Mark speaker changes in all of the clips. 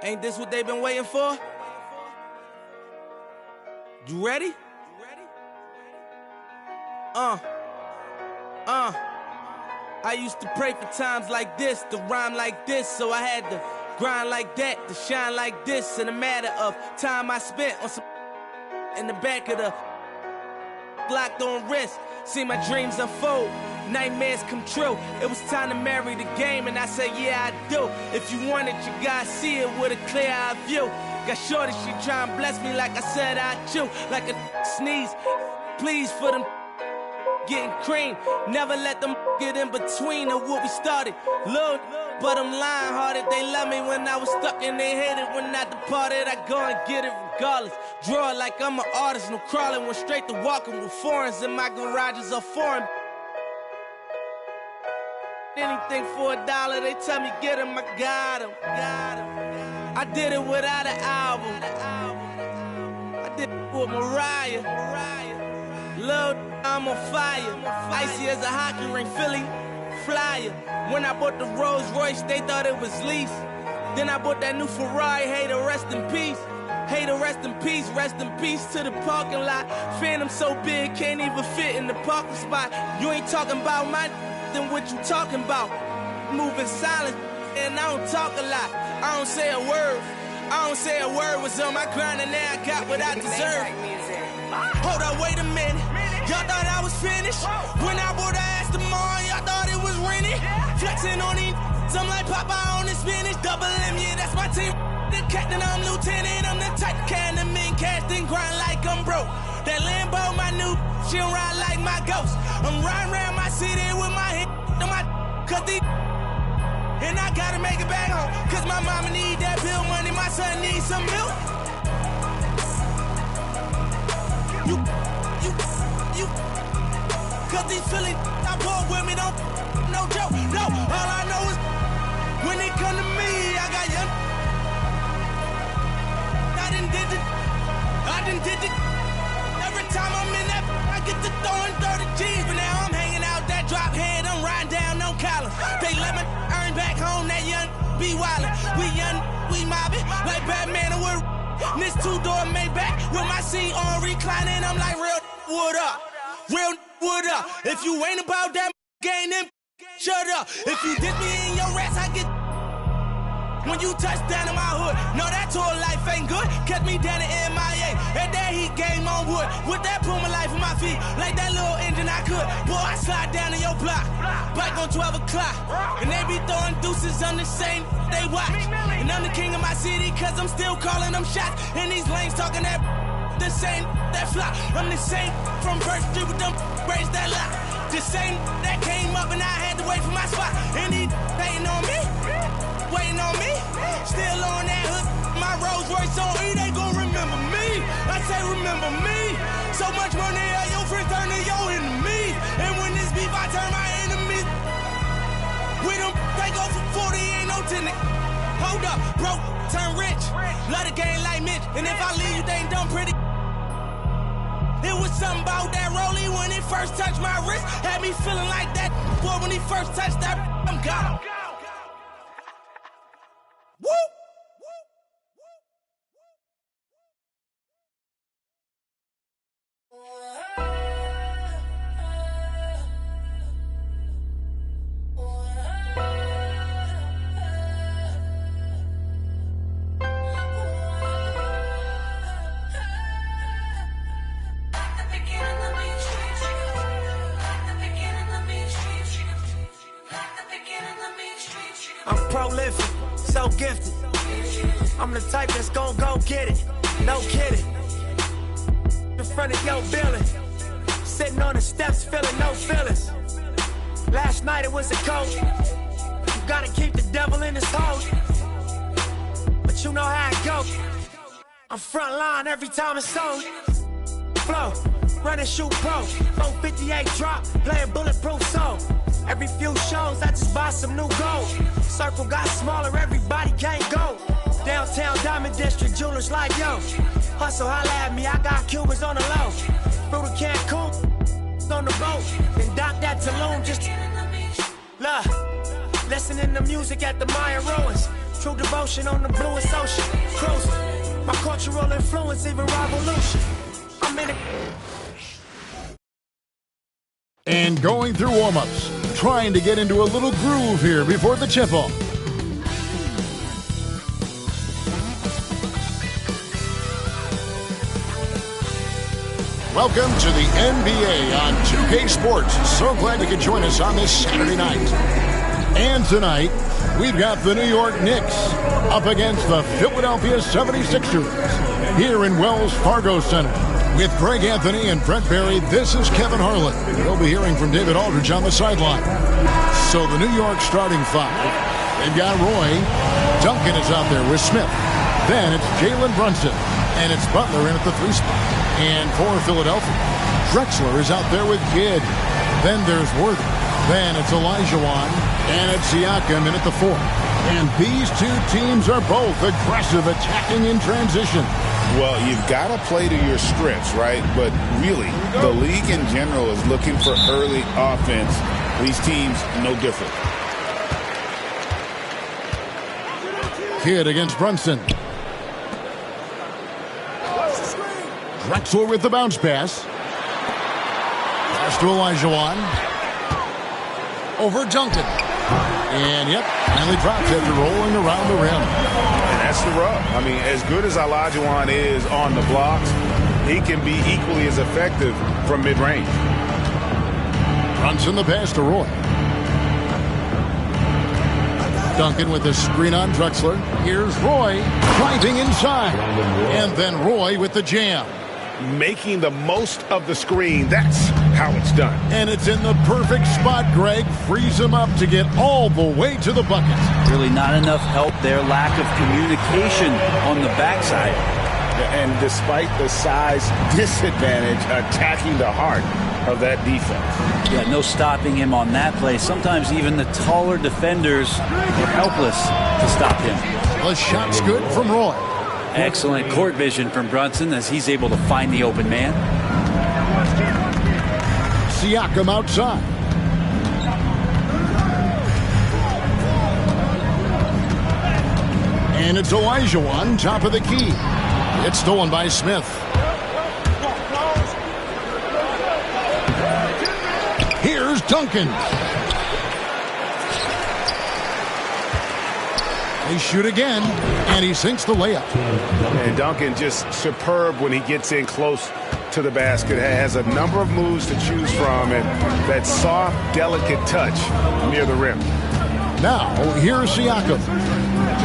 Speaker 1: Ain't this what they been waiting for? You ready? I used to pray for times like this, to rhyme like this, so I had to grind like that, to shine like this. In a matter of time I spent on some in the back of the locked on wrist, see my dreams unfold, nightmares come true. It was time to marry the game, and I said, yeah, I do. If you want it, you gotta see it with a clear eye view. Got shorty, she try and bless me like I said I chew, like a sneeze. Please for them getting cream, never let them get in between of what we started. Look, but I'm lying hearted. They love me when I was stuck and they hated when I departed. I go and get it regardless. Draw it like I'm an artist, no crawling. Went straight to walking with foreigns in my garages are foreign. Anything for $1, they tell me get him, I got him. I did it without an album. I did it with Mariah. Lil', I'm on fire. Icy as a hockey ring, Philly flyer. When I bought the Rolls Royce, they thought it was lease. Then I bought that new Ferrari, hey, to rest in peace. Hey, to rest in peace to the parking lot. Phantom so big, can't even fit in the parking spot. You ain't talking about my then what you talking about? Moving silent, and I don't talk a lot. I don't say a word. I don't say a word. Was on my grind and now I got what I deserve. Hold up, wait a minute. Y'all thought I was finished. When I bought the ass tomorrow, y'all thought it was rented. Flexing on these, I'm like Popeye on the spinach. Double M, yeah, that's my team. The captain, I'm lieutenant. I'm the type of can the men cast and grind like I'm broke. That Lambo, my new, she don't ride like my ghost. I'm riding around my city with my head on my cut these. And I gotta make it back home, cause my mama need that bill money, my son needs some milk. You, cause these Philly I bought with me, don't, no joke, no. All I know is, when it come to me, I got young. I done did it. Every time I'm in that, I get to throwing 30 G's, but now I'm hanging out that drop head, I'm riding down on Collins. They let me earn back home, that young be wildin'. We young, we mobbin', like Batman and we're this two-door Maybach with my seat on reclining. I'm like, real wood up, real wood up. If you ain't about that game, then shut up. If you diss me in your rats, I get when you touch down in my hood. No, that tour life ain't good. Catch me down in MIA. At that heat game on wood. With that Puma life on my feet. Like that little engine I could. Boy, I slide down in your block. Bike on 12 o'clock. And they be throwing deuces on the same they watch. And I'm the king of my city, cause I'm still calling them shots. And these lanes talking that the same that flop. I'm the same from Birch Street with them braids that lock. The same that came up and I had to wait for my spot. And he hating on me. Waiting on me, still on that hood. My Rolls Royce on E, they gon' remember me. I say remember me. So much money, your friends turn to your enemy. And when this beef, I turn my enemies. With them, they go for 40, ain't no tenant. Hold up, broke, turn rich. Love the game like Mitch. And if I leave, you think done pretty. It was something about that rollie when it first touched my wrist. Had me feeling like that boy when he first touched that. I'm gone. Woo!
Speaker 2: I'm prolific, so gifted. I'm the type that's gon' go get it, no kidding. In front of your building, sitting on the steps, feeling no feelings. Last night it was a cold. You gotta keep the devil in his hole. But you know how it go. I'm front line every time it's on. Flow, run and shoot pro. 458 drop, playing bulletproof soul. Every few shows, I just buy some new gold. Circle got smaller, everybody can't go. Downtown Diamond District, jewelers like yo. Hustle, holla at me, I got Cubans on the low. Through the Cancun, on the boat. Then dock that Tulum, just look. Listening to music at the Mayan ruins. True devotion on the bluest ocean. Cruising. My cultural influence, even revolution. I'm in it.
Speaker 3: And going through warm-ups, trying to get into a little groove here before the tip-off. Welcome to the NBA on 2K Sports. So glad you could join us on this Saturday night. And tonight, we've got the New York Knicks up against the Philadelphia 76ers here in Wells Fargo Center. With Greg Anthony and Brent Barry, this is Kevin Harlan. We'll be hearing from David Aldridge on the sideline. So the New York starting five. They've got Roy. Duncan is out there with Smith. Then it's Jalen Brunson. And it's Butler in at the 3 spot. And for Philadelphia, Drexler is out there with Kidd. Then there's Worthy. Then it's Olajuwon. And it's Siakam in at the 4. And these two teams are both aggressive, attacking in transition.
Speaker 4: Well, you've got to play to your strengths, right? But really, the league in general is looking for early offense. These teams, no different.
Speaker 3: Kidd against Brunson. Drexler with the bounce pass. Pass to Olajuwon. Over Duncan. And, yep, finally drops after rolling around the rim.
Speaker 4: And that's the rub. I mean, as good as Olajuwon is on the blocks, he can be equally as effective from mid-range.
Speaker 3: Brunson the pass to Roy. Duncan with the screen on Drexler. Here's Roy driving inside. And then Roy with the jam.
Speaker 4: Making the most of the screen. That's how it's done.
Speaker 3: And it's in the perfect spot, Greg. Frees him up to get all the way to the bucket.
Speaker 5: Really not enough help there. Lack of communication on the backside.
Speaker 4: And despite the size disadvantage, attacking the heart of that defense.
Speaker 5: Yeah, no stopping him on that play. Sometimes even the taller defenders were helpless to stop him.
Speaker 3: The shot's good from Roy.
Speaker 5: Excellent court vision from Brunson as he's able to find the open man.
Speaker 3: Siakam outside. And it's Olajuwon, top of the key. It's stolen by Smith. Here's Duncan. They shoot again, and he sinks the layup.
Speaker 4: And Duncan just superb when he gets in close to the basket. Has a number of moves to choose from, and that soft, delicate touch near the rim.
Speaker 3: Now, here's Siakam.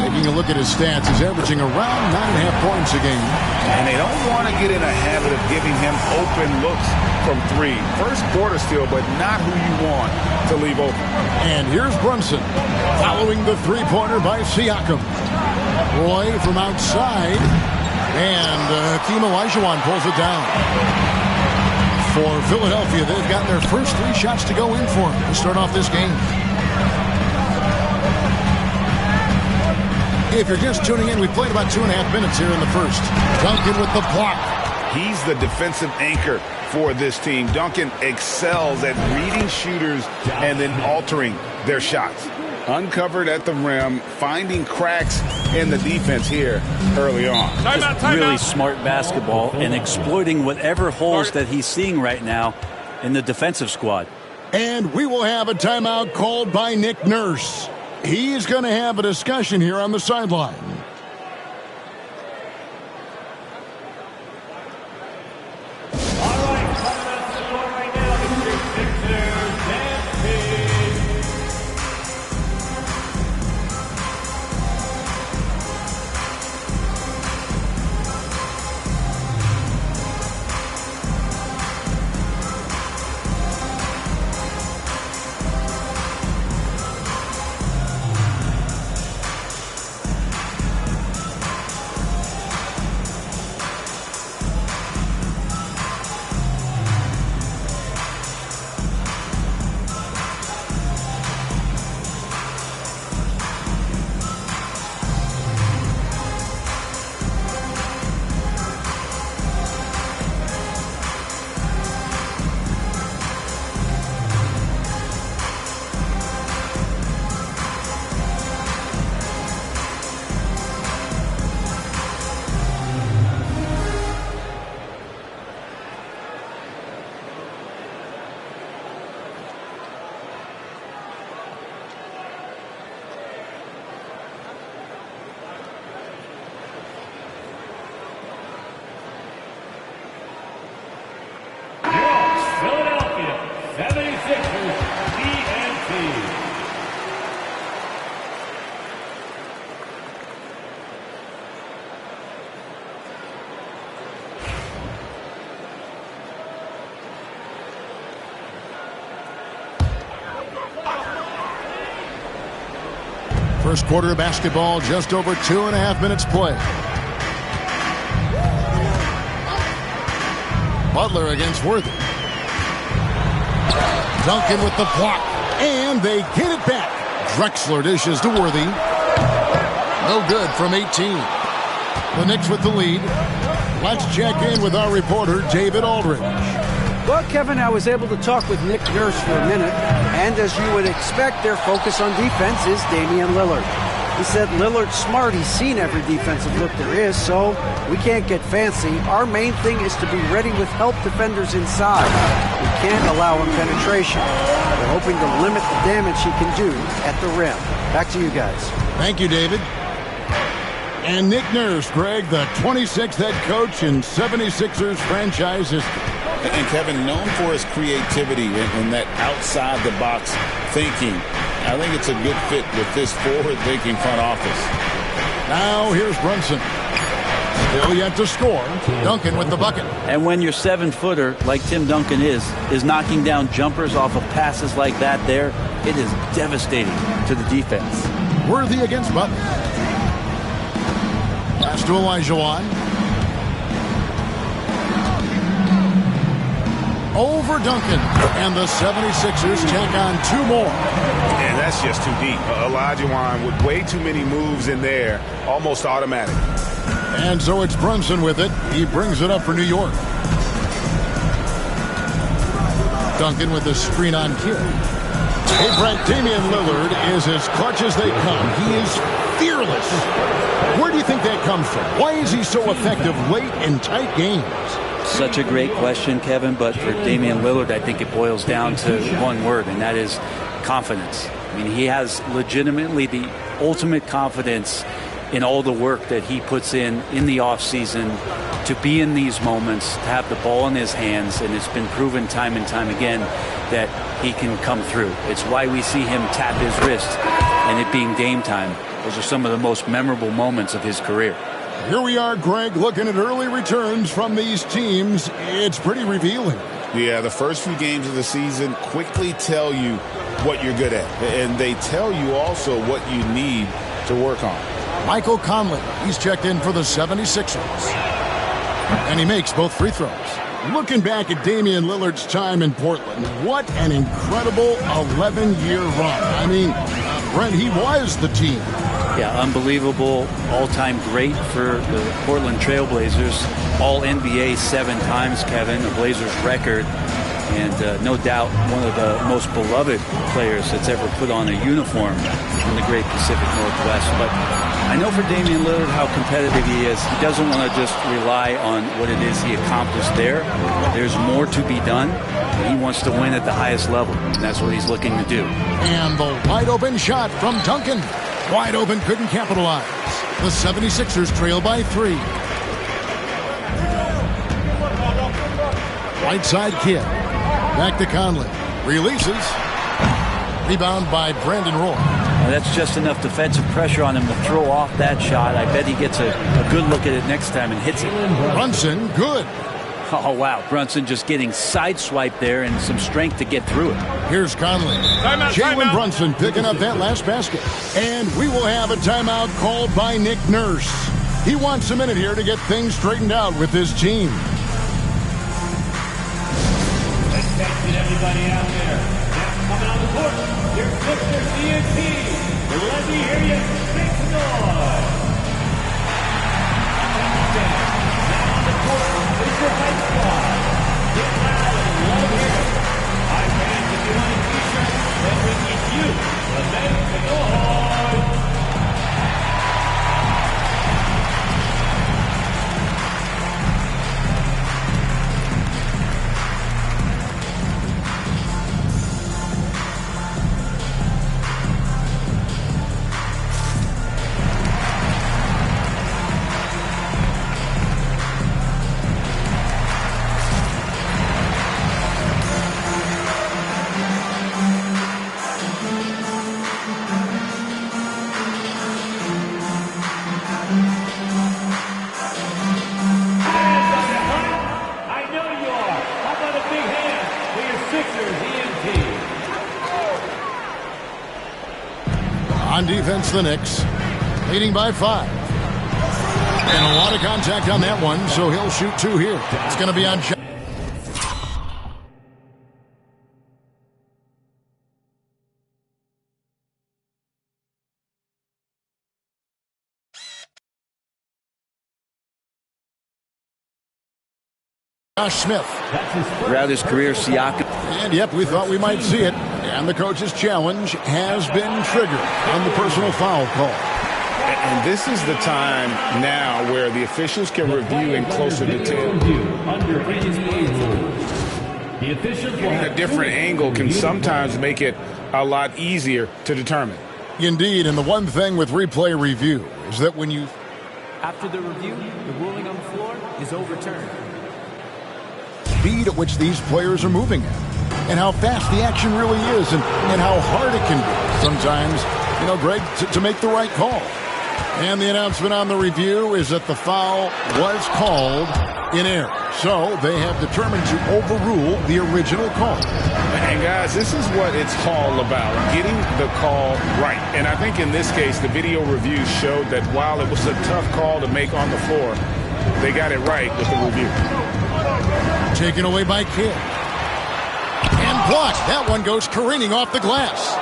Speaker 3: Taking a look at his stats, he's averaging around 9.5 points a game.
Speaker 4: And they don't want to get in a habit of giving him open looks from 3. First quarter still, but not who you want to leave open.
Speaker 3: And here's Brunson, following the three-pointer by Siakam. Roy from outside, and Hakeem Olajuwon pulls it down. For Philadelphia, they've gotten their first 3 shots to go in for them to start off this game. If you're just tuning in, we played about 2.5 minutes here in the first. Duncan with the block.
Speaker 4: He's the defensive anchor for this team. Duncan excels at reading shooters and then altering their shots. Uncovered at the rim, finding cracks in the defense here early on.
Speaker 5: Just really smart basketball and exploiting whatever holes that he's seeing right now in the defensive squad.
Speaker 3: And we will have a timeout called by Nick Nurse. He's going to have a discussion here on the sideline. First quarter of basketball, just over 2.5 minutes play. Butler against Worthy. Duncan with the block, and they get it back. Drexler dishes to Worthy. No good from 18. The Knicks with the lead. Let's check in with our reporter, David Aldridge.
Speaker 6: Well, Kevin, I was able to talk with Nick Nurse for a minute, and as you would expect, their focus on defense is Damian Lillard. He said Lillard's smart. He's seen every defensive look there is, so we can't get fancy. Our main thing is to be ready with help defenders inside. We can't allow him penetration. We're hoping to limit the damage he can do at the rim. Back to you guys.
Speaker 3: Thank you, David. And Nick Nurse, Greg, the 26th head coach in 76ers franchise history.
Speaker 4: And Kevin, known for his creativity and that outside-the-box thinking. I think it's a good fit with this forward-thinking front office.
Speaker 3: Now here's Brunson. Still yet to score. Duncan with the bucket.
Speaker 5: And when your 7-footer, like Tim Duncan is knocking down jumpers off of passes like that there, it is devastating to the defense.
Speaker 3: Worthy against Butler. Pass to Olajuwon. Over Duncan. And the 76ers take on 2 more.
Speaker 4: And that's just too deep. Olajuwon with way too many moves in there. Almost automatic.
Speaker 3: And so it's Brunson with it. He brings it up for New York. Duncan with the screen on kill. Hey, Brent, Damian Lillard is as clutch as they come. He is fearless. Where do you think that comes from? Why is he so effective late in tight games?
Speaker 5: Such a great question, Kevin, but for Damian Lillard, I think it boils down to one word, and that is confidence. I mean, he has legitimately the ultimate confidence in all the work that he puts in the offseason to be in these moments, to have the ball in his hands, and it's been proven time and time again that he can come through. It's why we see him tap his wrist and it being game time. Those are some of the most memorable moments of his career.
Speaker 3: Here we are, Greg, looking at early returns from these teams. It's pretty revealing.
Speaker 4: Yeah, the first few games of the season quickly tell you what you're good at. And they tell you also what you need to work on.
Speaker 3: Michael Conley, he's checked in for the 76ers. And he makes both free throws. Looking back at Damian Lillard's time in Portland, what an incredible 11-year run. I mean, Brent, he was the team.
Speaker 5: Yeah, unbelievable, all-time great for the Portland Trailblazers. All-NBA 7 times, Kevin, a Blazers record. And no doubt one of the most beloved players that's ever put on a uniform in the great Pacific Northwest. But I know for Damian Lillard how competitive he is. He doesn't want to just rely on what it is he accomplished there. There's more to be done, and he wants to win at the highest level, and that's what he's looking to do.
Speaker 3: And the wide-open shot from Duncan. Wide open, couldn't capitalize. The 76ers trail by 3. Right side kid. Back to Conley. Releases. Rebound by Brandon Roy.
Speaker 5: Now that's just enough defensive pressure on him to throw off that shot. I bet he gets a good look at it next time and hits it.
Speaker 3: Brunson, good.
Speaker 5: Oh, wow. Brunson just getting sideswiped there and some strength to get through it.
Speaker 3: Here's Conley. Jalen Brunson picking up that last basket. And we will have a timeout called by Nick Nurse. He wants a minute here to get things straightened out with his team.
Speaker 7: Attention, everybody out there. Now coming on the court, your Sixers DNP. Let me hear you make some noise. Now on the court is your high squad. Get loud and let them hear it. Hi, fans, if you want a t-shirt, then we need you to make some noise.
Speaker 3: defense, the Knicks, leading by 5. And a lot of contact on that one, so he'll shoot 2 here. It's going to be on Josh Smith.
Speaker 5: Throughout his career, Siakam.
Speaker 3: And yep, we thought we might see it. And the coach's challenge has been triggered on the personal foul call.
Speaker 4: And this is the time now where the officials can review in closer detail. A different angle can sometimes make it a lot easier to determine.
Speaker 3: Indeed, and the one thing with replay review is that when you...
Speaker 8: After the review, the ruling on the floor is overturned.
Speaker 3: Speed at which these players are moving at, and how fast the action really is, and how hard it can be sometimes, Greg, to make the right call. And the announcement on the review is that the foul was called in error. So they have determined to overrule the original call.
Speaker 4: And guys, this is what it's all about, getting the call right. And I think in this case, the video review showed that while it was a tough call to make on the floor, they got it right with the review.
Speaker 3: Taken away by Kidd. And blocked. That one goes careening off the glass.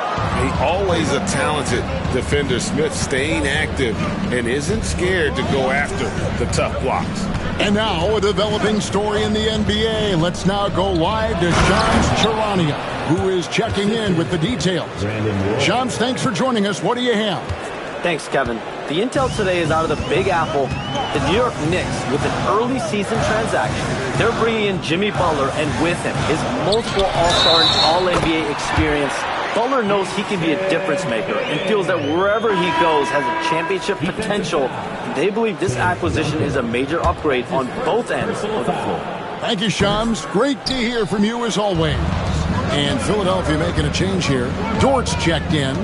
Speaker 4: Always a talented defender, Smith, staying active and isn't scared to go after the tough blocks.
Speaker 3: And now a developing story in the NBA. Let's now go live to Shams Charania, who is checking in with the details. Shams, thanks for joining us. What do you have?
Speaker 9: Thanks, Kevin. The intel today is out of the Big Apple. The New York Knicks, with an early season transaction, they're bringing in Jimmy Butler, and with him, his multiple All-Star and All-NBA experience. Butler knows he can be a difference maker and feels that wherever he goes has a championship potential. They believe this acquisition is a major upgrade on both ends of the floor.
Speaker 3: Thank you, Shams. Great to hear from you as always. And Philadelphia making a change here. Dort's checked in.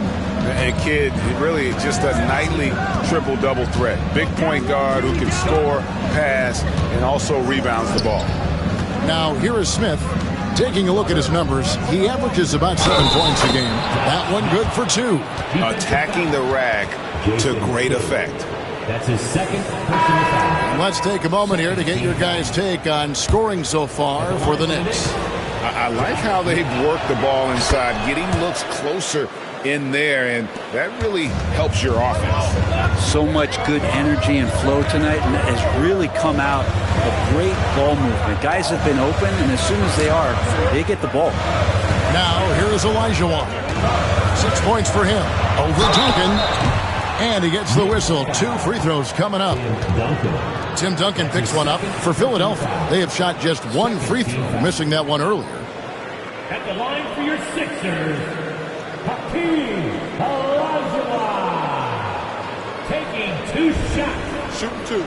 Speaker 4: And Kidd, really just a nightly triple-double threat. Big point guard who can score, pass, and also rebounds the ball.
Speaker 3: Now, here is Smith. Taking a look at his numbers, he averages about 7 points a game. That one good for 2.
Speaker 4: Attacking the rack to great effect.
Speaker 7: That's his second personal foul.
Speaker 3: Let's take a moment here to get your guys' take on scoring so far for the Knicks.
Speaker 4: I like how they've worked the ball inside, getting looks closer in there, and that really helps your offense.
Speaker 5: So much good energy and flow tonight, and it has really come out of great ball movement. Guys have been open, and as soon as they are, they get the ball.
Speaker 3: Now, here is Olajuwon. 6 points for him. Over Duncan. And he gets the whistle. 2 free throws coming up. Tim Duncan picks one up for Philadelphia. They have shot just 1 free throw, missing that one earlier.
Speaker 7: At the line for your Sixers, Hakeem Olajuwon. Taking 2 shots.
Speaker 4: Shooting 2.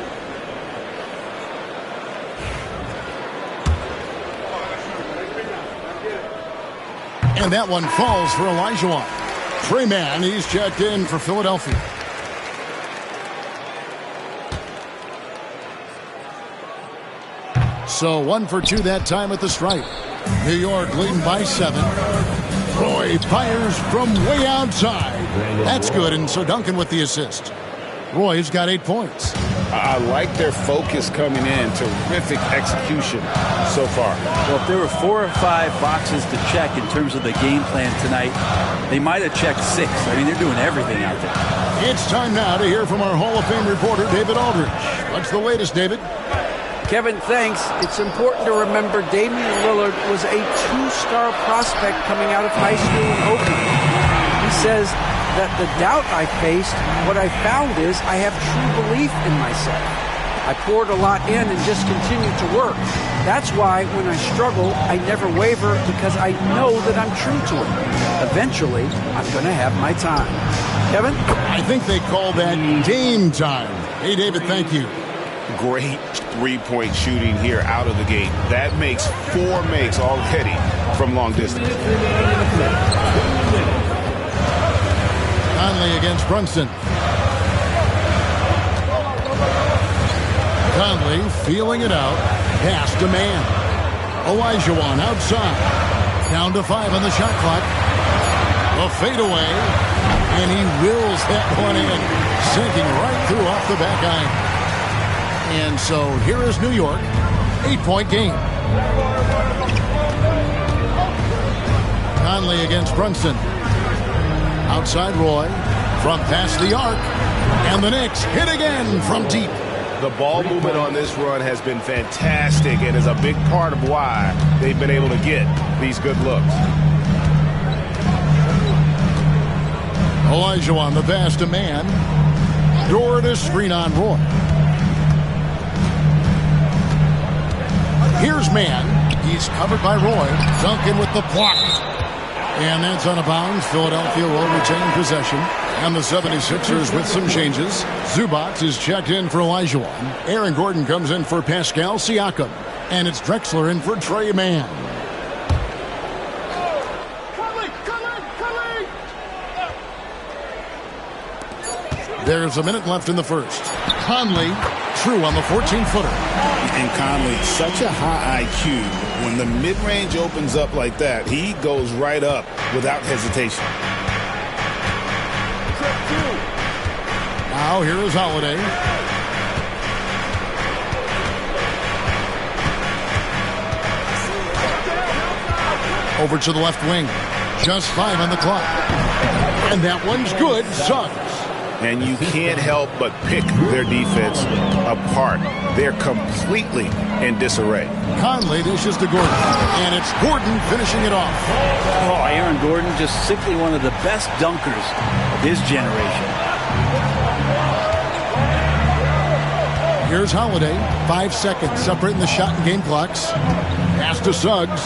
Speaker 3: And that one falls for Olajuwon. Trey Mann, he's checked in for Philadelphia. So 1 for 2 that time at the stripe. New York leading by 7. Roy fires from way outside. That's good, and so Duncan with the assist. Roy's got 8 points.
Speaker 4: I like their focus coming in. Terrific execution so far.
Speaker 5: Well, if there were 4 or 5 boxes to check in terms of the game plan tonight, they might have checked 6. I mean, they're doing everything out there.
Speaker 3: It's time now to hear from our Hall of Fame reporter, David Aldridge. What's the latest, David?
Speaker 6: Kevin, thanks. It's important to remember Damian Lillard was a 2-star prospect coming out of high school in Oakland. He says that the doubt I faced, what I found is I have true belief in myself. I poured a lot in and just continued to work. That's why when I struggle, I never waver because I know that I'm true to it. Eventually, I'm going to have my time. Kevin?
Speaker 3: I think they call that game time. Hey, David, thank you.
Speaker 4: Great three-point shooting here out of the gate. That makes 4 makes already from long distance.
Speaker 3: Conley against Brunson. Conley feeling it out. Pass to man. Olajuwon outside. Down to 5 on the shot clock. A fadeaway, and he wills that one in, sinking right through off the back iron. And so here is New York, 8-point game. Conley against Brunson. Outside Roy, from past the arc, and the Knicks hit again from deep.
Speaker 4: The ball movement on this run has been fantastic and is a big part of why they've been able to get these good looks.
Speaker 3: Olajuwon, the pass to man. Door to screen on Roy. Here's man. He's covered by Roy. Duncan with the block. And that's out of bounds. Philadelphia will retain possession. And the 76ers with some changes. Zubac is checked in for Olajuwon. Aaron Gordon comes in for Pascal Siakam. And it's Drexler in for Trey Mann. There's a minute left in the first. Conley, true on the 14-footer.
Speaker 4: And Conley, such a high IQ. When the mid-range opens up like that, he goes right up without hesitation.
Speaker 3: Now here is Holiday. Over to the left wing. Just 5 on the clock. And that one's good. Suggs.
Speaker 4: And you can't help but pick their defense apart. They're completely in disarray.
Speaker 3: Conley dishes to Gordon. And it's Gordon finishing it off.
Speaker 5: Oh, Aaron Gordon, just simply one of the best dunkers of his generation.
Speaker 3: Here's Holiday. 5 seconds separating the shot and game clocks. Pass to Suggs.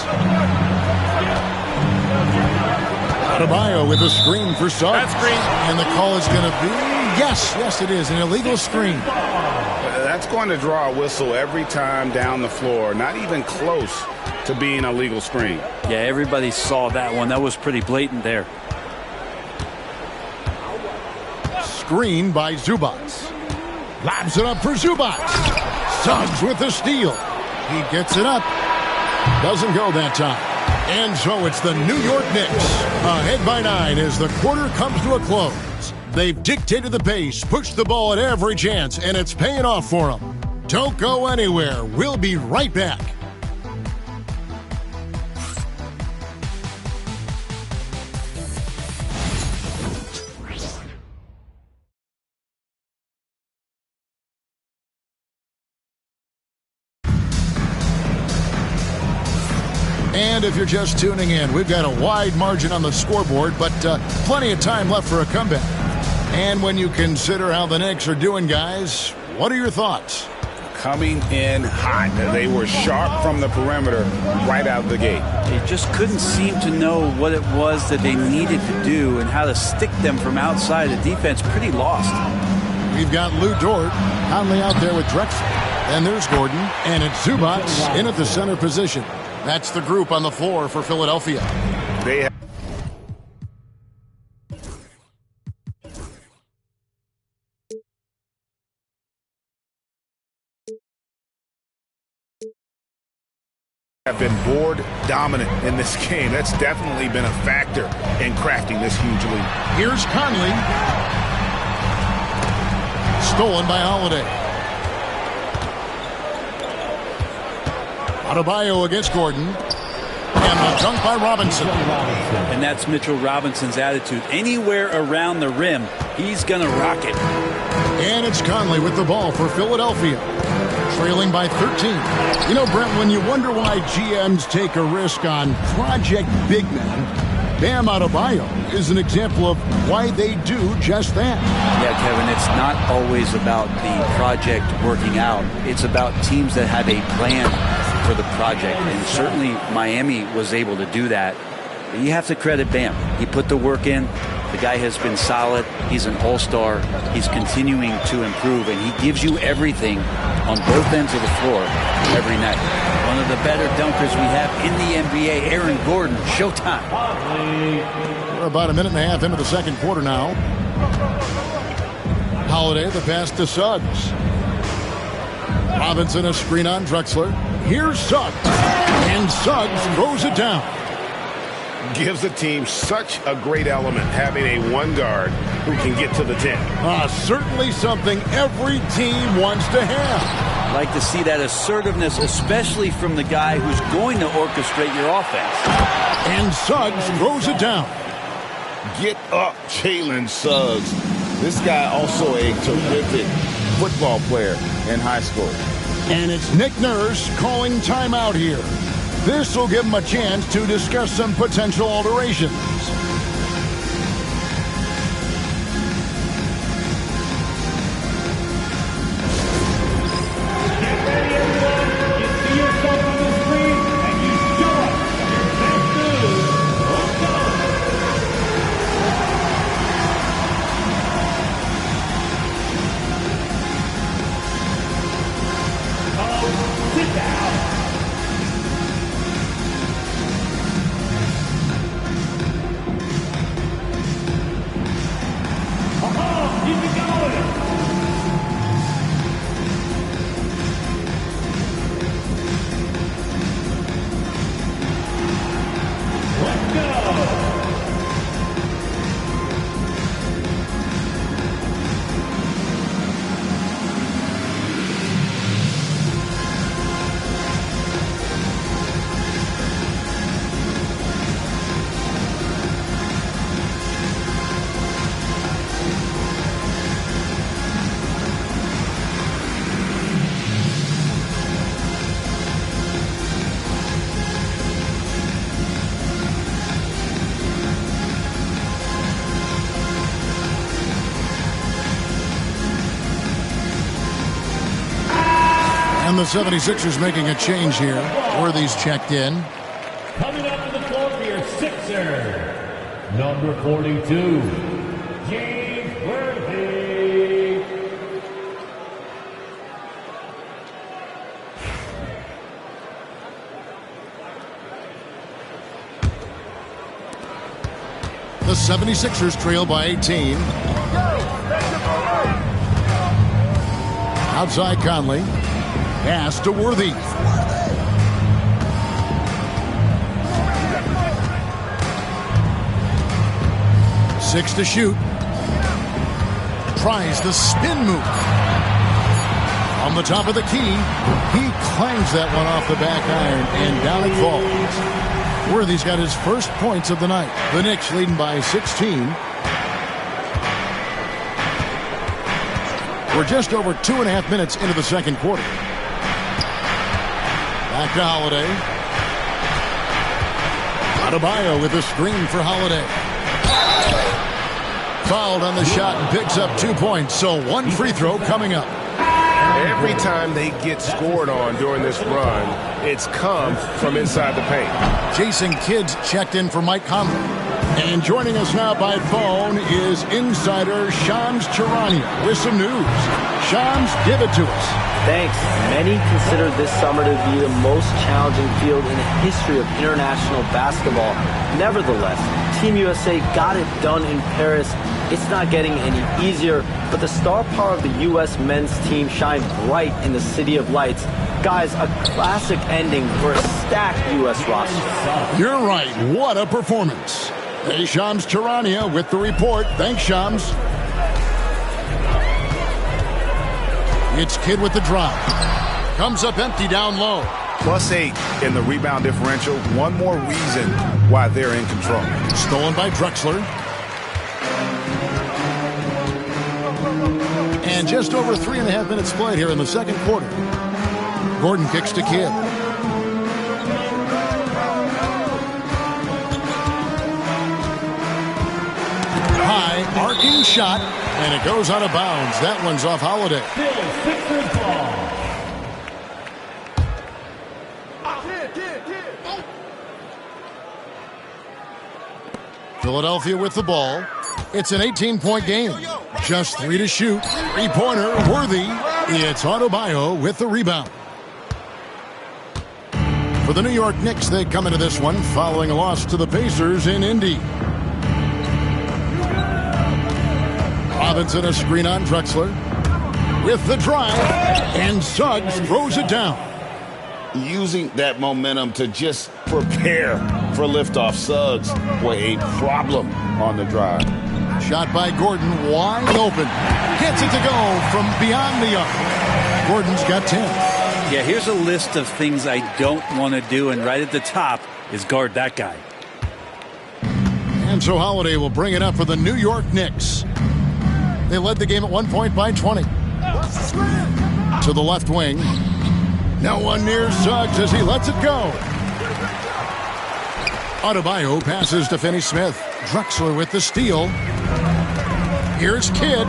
Speaker 3: Adebayo with a screen for Suggs.
Speaker 4: That screen.
Speaker 3: And the call is going to be, yes, it is, an illegal screen.
Speaker 4: That's going to draw a whistle every time down the floor. Not even close to being a legal screen.
Speaker 5: Yeah, everybody saw that one. That was pretty blatant there.
Speaker 3: Screen by Zubac. Lobs it up for Zubac. Suggs with the steal. He gets it up. Doesn't go that time. And so it's the New York Knicks, ahead by 9 as the quarter comes to a close. They've dictated the pace, pushed the ball at every chance, and it's paying off for them. Don't go anywhere. We'll be right back. And if you're just tuning in, we've got a wide margin on the scoreboard, but plenty of time left for a comeback. And when you consider how the Knicks are doing, guys, what are your thoughts?
Speaker 4: Coming in hot. They were sharp from the perimeter right out of the gate.
Speaker 5: They just couldn't seem to know what it was that they needed to do and how to stick them from outside. The defense pretty lost.
Speaker 3: We've got Lou Dort, Conley out there with Drexler. And there's Gordon, and it's Zubac in at the center position. That's the group on the floor for Philadelphia.
Speaker 4: They have been board dominant in this game. That's definitely been a factor in crafting this huge lead.
Speaker 3: Here's Conley. Stolen by Holiday. Adebayo against Gordon. And the dunk by Robinson.
Speaker 5: And that's Mitchell Robinson's attitude. Anywhere around the rim, he's going to rock it.
Speaker 3: And it's Conley with the ball for Philadelphia. Trailing by 13. You know, Brent, when you wonder why GMs take a risk on project big men, Bam Adebayo is an example of why they do just that.
Speaker 5: Yeah, Kevin, it's not always about the project working out. It's about teams that have a plan for the project, and certainly Miami was able to do that. You have to credit Bam. He put the work in. The guy has been solid. He's an all-star. He's continuing to improve, and he gives you everything on both ends of the floor every night. One of the better dunkers we have in the NBA, Aaron Gordon. Showtime.
Speaker 3: We're about a minute and a half into the second quarter now. Holiday, the pass to Suggs. Robinson, a screen on Drexler. Here's Suggs. And Suggs throws it down.
Speaker 4: gives the team such a great element, having a one guard who can get to the 10.
Speaker 3: Certainly something every team wants to have.
Speaker 5: Like to see that assertiveness, especially from the guy who's going to orchestrate your offense.
Speaker 3: And Suggs throws it down.
Speaker 4: Get up, Jalen Suggs. This guy also a terrific football player in high school.
Speaker 3: And it's Nick Nurse calling timeout here. This will give him a chance to discuss some potential alterations.
Speaker 7: Get ready, everyone. You see yourself on the screen, and you show us your best moves. Let's go. Sit down. Keep it going. Let's go.
Speaker 3: And the 76ers making a change here. Worthy's checked in.
Speaker 7: Coming up to the floor for your Sixer, number 42, James Worthy.
Speaker 3: The 76ers trail by 18. Outside Conley. Pass to Worthy. Six to shoot. Tries the spin move. On the top of the key. He clangs that one off the back iron, and down it falls. Worthy's got his first points of the night. The Knicks leading by 16. We're just over 2.5 minutes into the second quarter. Back to Holiday. Adebayo with a screen for Holiday. Fouled on the shot and picks up 2 points. So one free throw coming up.
Speaker 10: Every time they get scored on during this run, it's come from inside the paint.
Speaker 3: Jason Kidd's checked in for Mike Conley. And joining us now by phone is insider Shams Charania with some news. Shams, give it to us.
Speaker 9: Thanks. Many consider this summer to be the most challenging field in the history of international basketball. Nevertheless, Team USA got it done in Paris. It's not getting any easier, but the star power of the U.S. men's team shined bright in the City of Lights. Guys, a classic ending for a stacked U.S. roster.
Speaker 3: You're right. What a performance. Hey, Shams Charania with the report. Thanks, Shams. It's Kidd with the drop. Comes up empty down low.
Speaker 4: +8 in the rebound differential. One more reason why they're in control.
Speaker 3: Stolen by Drexler. And just over 3.5 minutes played here in the second quarter. Gordon kicks to Kidd. High, arcing shot, and it goes out of bounds. That one's off Holiday.
Speaker 7: Sixers ball.
Speaker 3: Philadelphia with the ball. It's an 18-point game. Just 3 to shoot. Three-pointer, Worthy. It's Adebayo with the rebound. For the New York Knicks, they come into this one following a loss to the Pacers in Indy. Robinson a screen on Drexler. With the drive, and Suggs throws it down.
Speaker 4: Using that momentum to just prepare for liftoff. Suggs, boy, a problem on the drive.
Speaker 3: Shot by Gordon, wide open. Gets it to go from beyond the arc. Gordon's got 10.
Speaker 5: Yeah, here's a list of things I don't want to do, and right at the top is guard that guy.
Speaker 3: And so Holiday will bring it up for the New York Knicks. They led the game at 1 point by 20. To the left wing. No one near Suggs as he lets it go. Adebayo passes to Finney-Smith. Drexler with the steal. Here's Kidd.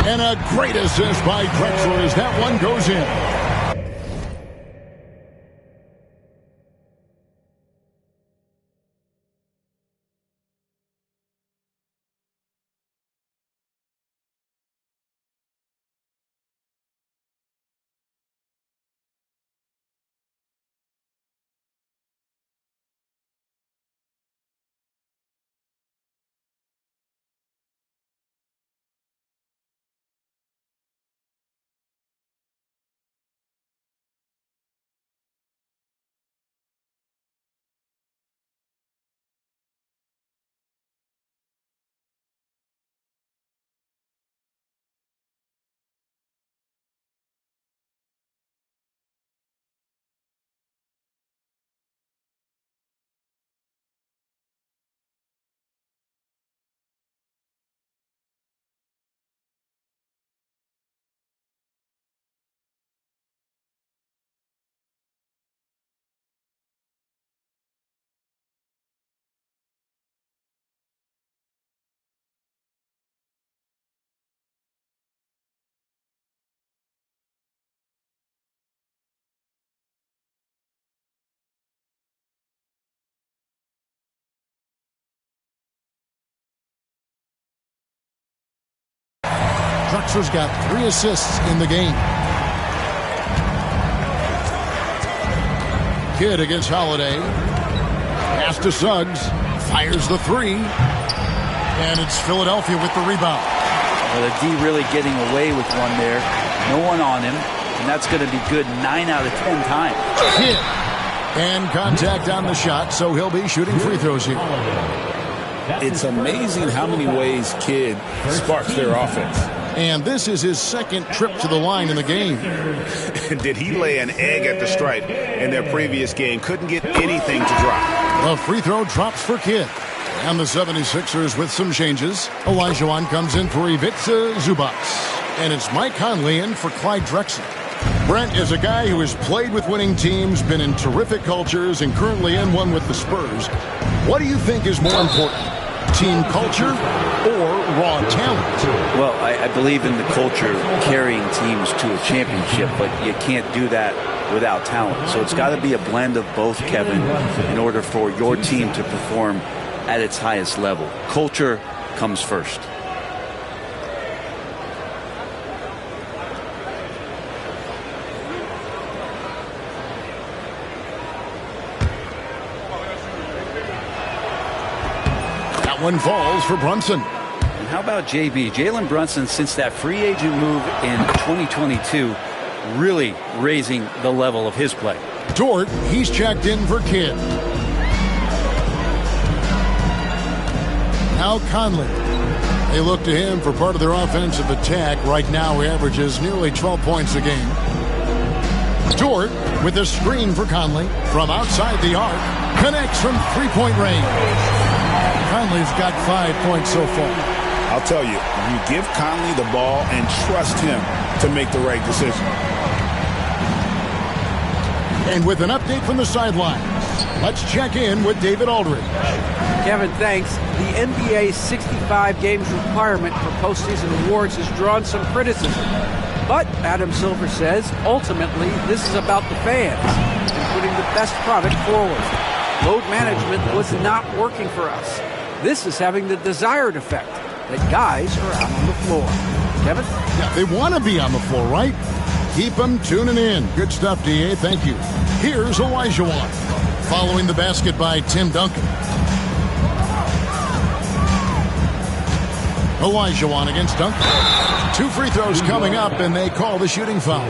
Speaker 3: And a great assist by Drexler as that one goes in. Drexler's got 3 assists in the game. Kidd against Holiday. Pass to Suggs. Fires the 3. And it's Philadelphia with the rebound.
Speaker 5: Well, the D really getting away with one there. No one on him. And that's going to be good 9 out of 10 times.
Speaker 3: Kidd. And contact on the shot, so he'll be shooting free throws here.
Speaker 4: It's amazing how many ways Kidd sparks their offense.
Speaker 3: And this is his second trip to the line in the game.
Speaker 4: Did he lay an egg at the stripe in their previous game? Couldn't get anything to drop.
Speaker 3: A free throw drops for Kidd. And the 76ers with some changes. Olajuwon comes in for Ivica Zubac. And it's Mike Conley in for Clyde Drexler. Brent is a guy who has played with winning teams, been in terrific cultures, and currently in one with the Spurs. What do you think is more important? Team culture or raw talent?
Speaker 5: Well, I believe in the culture carrying teams to a championship, but you can't do that without talent. So it's got to be a blend of both, Kevin, in order for your team to perform at its highest level. Culture comes first.
Speaker 3: One falls for Brunson.
Speaker 5: And how about JB? Jalen Brunson, since that free agent move in 2022, really raising the level of his play.
Speaker 3: Dort, he's checked in for Kidd. Now Conley. They look to him for part of their offensive attack. Right now he averages nearly 12 points a game. Dort with a screen for Conley from outside the arc. Connects from three-point range. Conley's got 5 points so far.
Speaker 4: I'll tell you, you give Conley the ball and trust him to make the right decision.
Speaker 3: And with an update from the sidelines, let's check in with David Aldridge.
Speaker 6: Kevin, thanks. The NBA's 65 games requirement for postseason awards has drawn some criticism. But Adam Silver says, ultimately, this is about the fans and putting the best product forward. Load management was not working for us. This is having the desired effect, that guys are out on the floor. Kevin?
Speaker 3: Yeah, they want to be on the floor, right? Keep them tuning in. Good stuff, D.A. Thank you. Here's Olajuwon. Following the basket by Tim Duncan. Olajuwon against Duncan. 2 free throws coming up, and they call the shooting foul.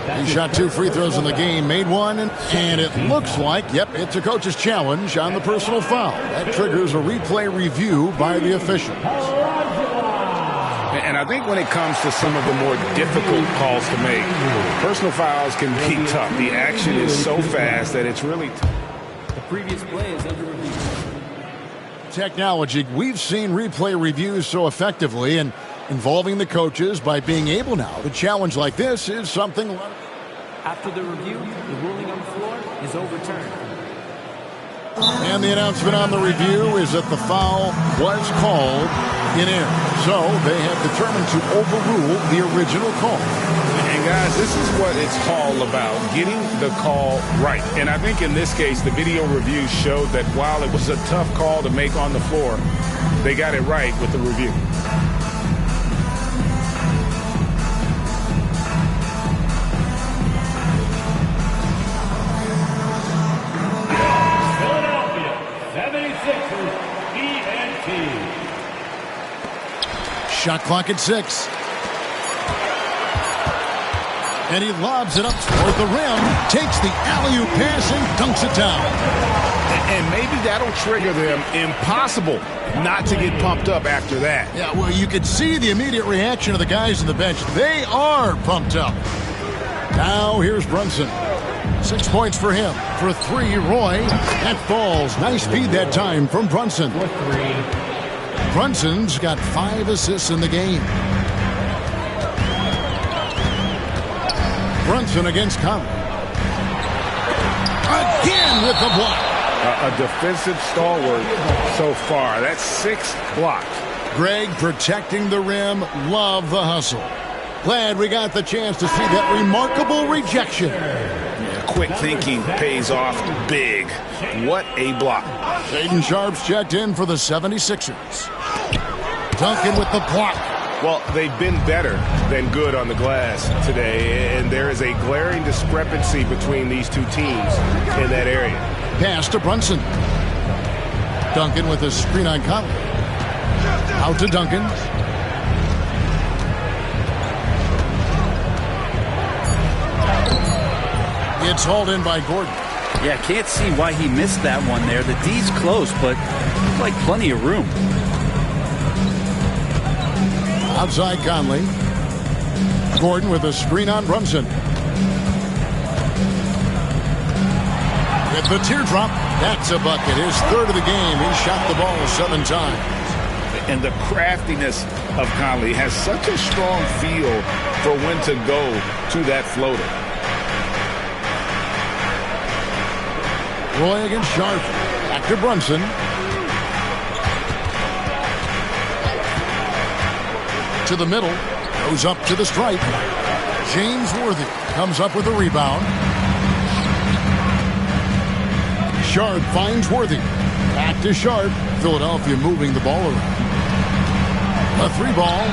Speaker 3: He shot 2 free throws in the game, made one, and it looks like, yep, it's a coach's challenge on the personal foul. That triggers a replay review by the officials.
Speaker 4: And I think when it comes to some of the more difficult calls to make, personal fouls can be tough. The action is so fast that it's really tough.
Speaker 8: The previous play is under review.
Speaker 3: Technology, we've seen replay reviews so effectively, and involving the coaches by being able now to challenge like this is something.
Speaker 8: After the review, the ruling on the floor is overturned.
Speaker 3: And the announcement on the review is that the foul was called in error. So they have determined to overrule the original call.
Speaker 4: And guys, this is what it's all about, getting the call right. And I think in this case, the video review showed that while it was a tough call to make on the floor, they got it right with the review.
Speaker 3: Shot clock at 6. And he lobs it up toward the rim, takes the alley-oop pass and dunks it down.
Speaker 4: And maybe that'll trigger them. Impossible not to get pumped up after that.
Speaker 3: Yeah, well, you could see the immediate reaction of the guys on the bench. They are pumped up. Now here's Brunson. 6 points for him. For 3, Roy. That falls. Nice feed that time from Brunson.
Speaker 7: For 3.
Speaker 3: Brunson's got 5 assists in the game. Brunson against Conley. Again with the block.
Speaker 4: A defensive stalwart so far. That's 6 blocks.
Speaker 3: Greg protecting the rim. Love the hustle. Glad we got the chance to see that remarkable rejection.
Speaker 4: Quick thinking pays off big. What a block.
Speaker 3: Shaedon Sharpe's checked in for the 76ers. Duncan with the block.
Speaker 10: Well, they've been better than good on the glass today, and there is a glaring discrepancy between these two teams in that area.
Speaker 3: Pass to Brunson. Duncan with a screen on Conley. Out to Duncan. It's hauled in by Gordon.
Speaker 5: Yeah, can't see why he missed that one there. The D's close, but like plenty of room.
Speaker 3: Outside Conley. Gordon with a screen on Brunson. With the teardrop, that's a bucket. His 3rd of the game. He shot the ball 7 times.
Speaker 4: And the craftiness of Conley has such a strong feel for when to go to that floater.
Speaker 3: Roy against Sharpe. Back to Brunson. To the middle. Goes up to the stripe. James Worthy comes up with a rebound. Sharpe finds Worthy. Back to Sharpe. Philadelphia moving the ball around. A 3-ball.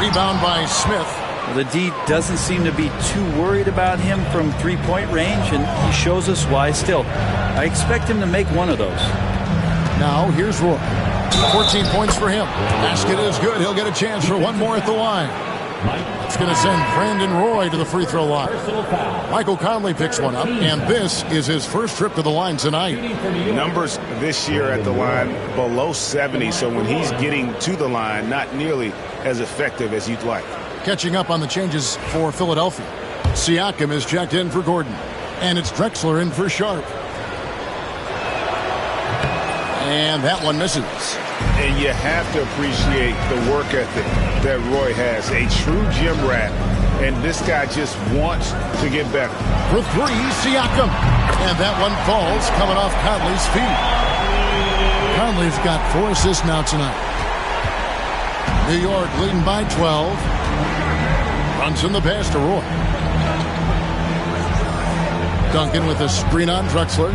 Speaker 3: Rebound by Smith.
Speaker 5: Well, the D doesn't seem to be too worried about him from 3-point range, and he shows us why still. I expect him to make one of those.
Speaker 3: Now here's Roy. 14 points for him. Basket is good. He'll get a chance for one more at the line. It's going to send Brandon Roy to the free throw line. Michael Conley picks one up, and this is his first trip to the line tonight.
Speaker 4: Numbers this year at the line below 70, so when he's getting to the line, not nearly as effective as you'd like.
Speaker 3: Catching up on the changes for Philadelphia. Siakam is checked in for Gordon, and it's Drexler in for Sharpe. And that one misses.
Speaker 4: And you have to appreciate the work ethic that Roy has. A true gym rat. And this guy just wants to get better.
Speaker 3: For 3, Siakam. And that one falls coming off Conley's feet. Conley's got 4 assists now tonight. New York leading by 12. Brunson the pass to Roy. Duncan with a screen on Drexler.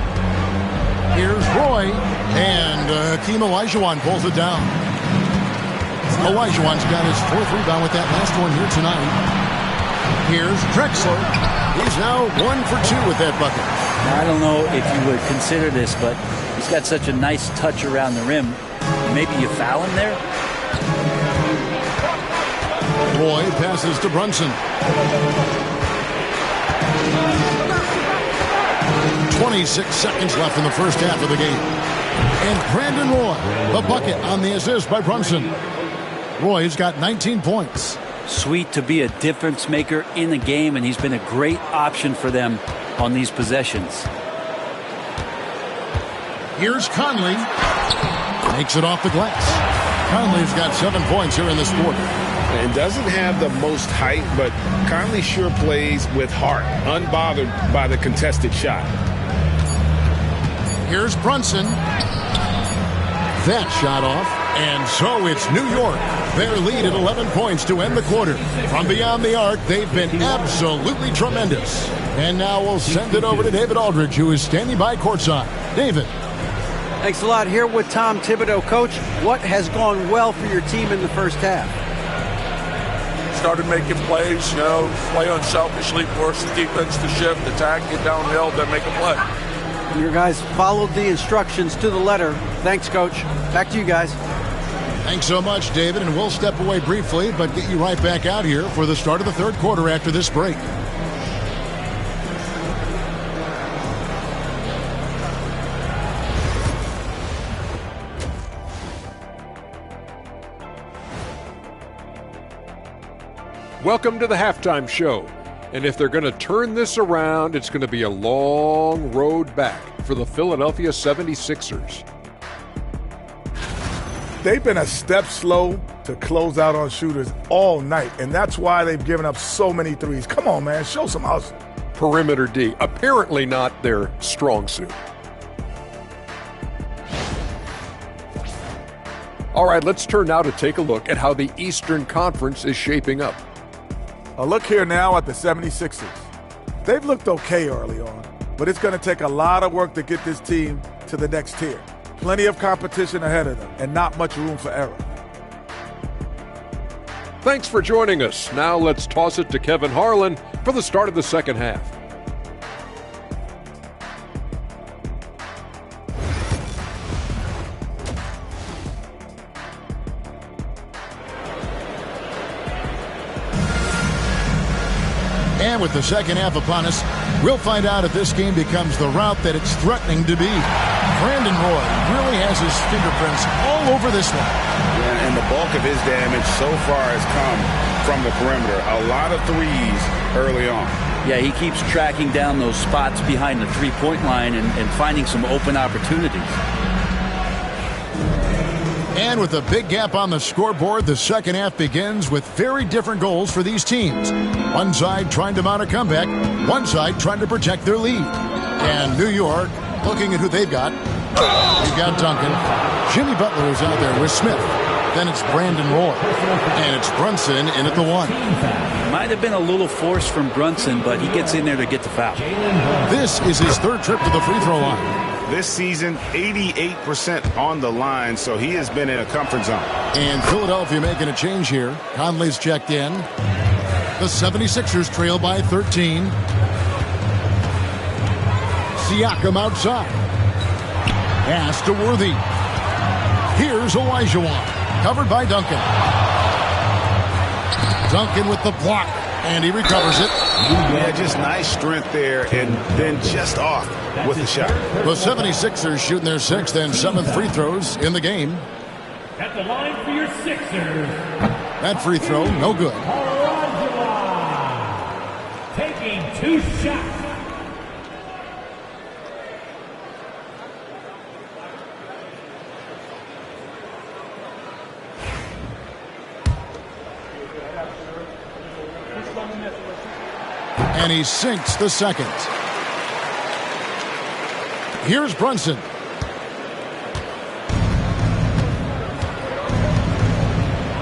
Speaker 3: Here's Roy, and Hakeem Olajuwon pulls it down. Olajuwon's got his 4th rebound with that last one here tonight. Here's Drexler. He's now 1 for 2 with that bucket.
Speaker 5: Now, I don't know if you would consider this, but he's got such a nice touch around the rim. Maybe you foul him there?
Speaker 3: Roy passes to Brunson. 26 seconds left in the first half of the game. And Brandon Roy, the bucket on the assist by Brunson. Roy's got 19 points.
Speaker 5: Sweet to be a difference maker in the game, and he's been a great option for them on these possessions.
Speaker 3: Here's Conley. Makes it off the glass. Conley's got 7 points here in this quarter.
Speaker 4: And doesn't have the most height, but Conley sure plays with heart, unbothered by the contested shot.
Speaker 3: Here's Brunson. That shot off. And so it's New York. Their lead at 11 points to end the quarter. From beyond the arc, they've been absolutely tremendous. And now we'll send it over to David Aldridge, who is standing by courtside. David.
Speaker 6: Thanks a lot. Here with Tom Thibodeau. Coach, what has gone well for your team in the first half?
Speaker 11: Started making plays, play unselfishly, force the defense to shift, attack, get downhill, then make a play.
Speaker 6: Your guys followed the instructions to the letter. Thanks, Coach. Back to you guys.
Speaker 3: Thanks so much, David, and we'll step away briefly, but get you right back out here for the start of the third quarter after this break.
Speaker 12: Welcome to the halftime show. And if they're going to turn this around, it's going to be a long road back for the Philadelphia 76ers.
Speaker 13: They've been a step slow to close out on shooters all night, and that's why they've given up so many threes. Come on, man, show some hustle.
Speaker 12: Perimeter D, apparently not their strong suit. All right, let's turn now to take a look at how the Eastern Conference is shaping up.
Speaker 13: A look here now at the 76ers. They've looked okay early on, but it's going to take a lot of work to get this team to the next tier. Plenty of competition ahead of them and not much room for error.
Speaker 12: Thanks for joining us. Now let's toss it to Kevin Harlan for the start of the second half.
Speaker 3: And with the second half upon us, we'll find out if this game becomes the route that it's threatening to be. Brandon Roy really has his fingerprints all over this one.
Speaker 4: Yeah, and the bulk of his damage so far has come from the perimeter. A lot of threes early on.
Speaker 5: Yeah, he keeps tracking down those spots behind the three-point line and finding some open opportunities.
Speaker 3: And with a big gap on the scoreboard, the second half begins with very different goals for these teams. One side trying to mount a comeback, one side trying to protect their lead. And New York, looking at who they've got. You've got Duncan. Jimmy Butler is out there with Smith. Then it's Brandon Roy. And it's Brunson in at the one.
Speaker 5: Might have been a little force from Brunson, but he gets in there to get the foul.
Speaker 3: This is his third trip to the free throw line.
Speaker 4: This season, 88% on the line, so he has been in a comfort zone.
Speaker 3: And Philadelphia making a change here. Conley's checked in. The 76ers trail by 13. Siakam outside. Pass to Worthy. Here's Olajuwon. Covered by Duncan. Duncan with the block. And he recovers it.
Speaker 4: Yeah, just nice strength there, and then just off with the shot.
Speaker 3: The 76ers shooting their sixth and seventh free throws in the game.
Speaker 7: At the line for your Sixers.
Speaker 3: That free throw, no good.
Speaker 7: Taking 2 shots.
Speaker 3: And he sinks the second. Here's Brunson.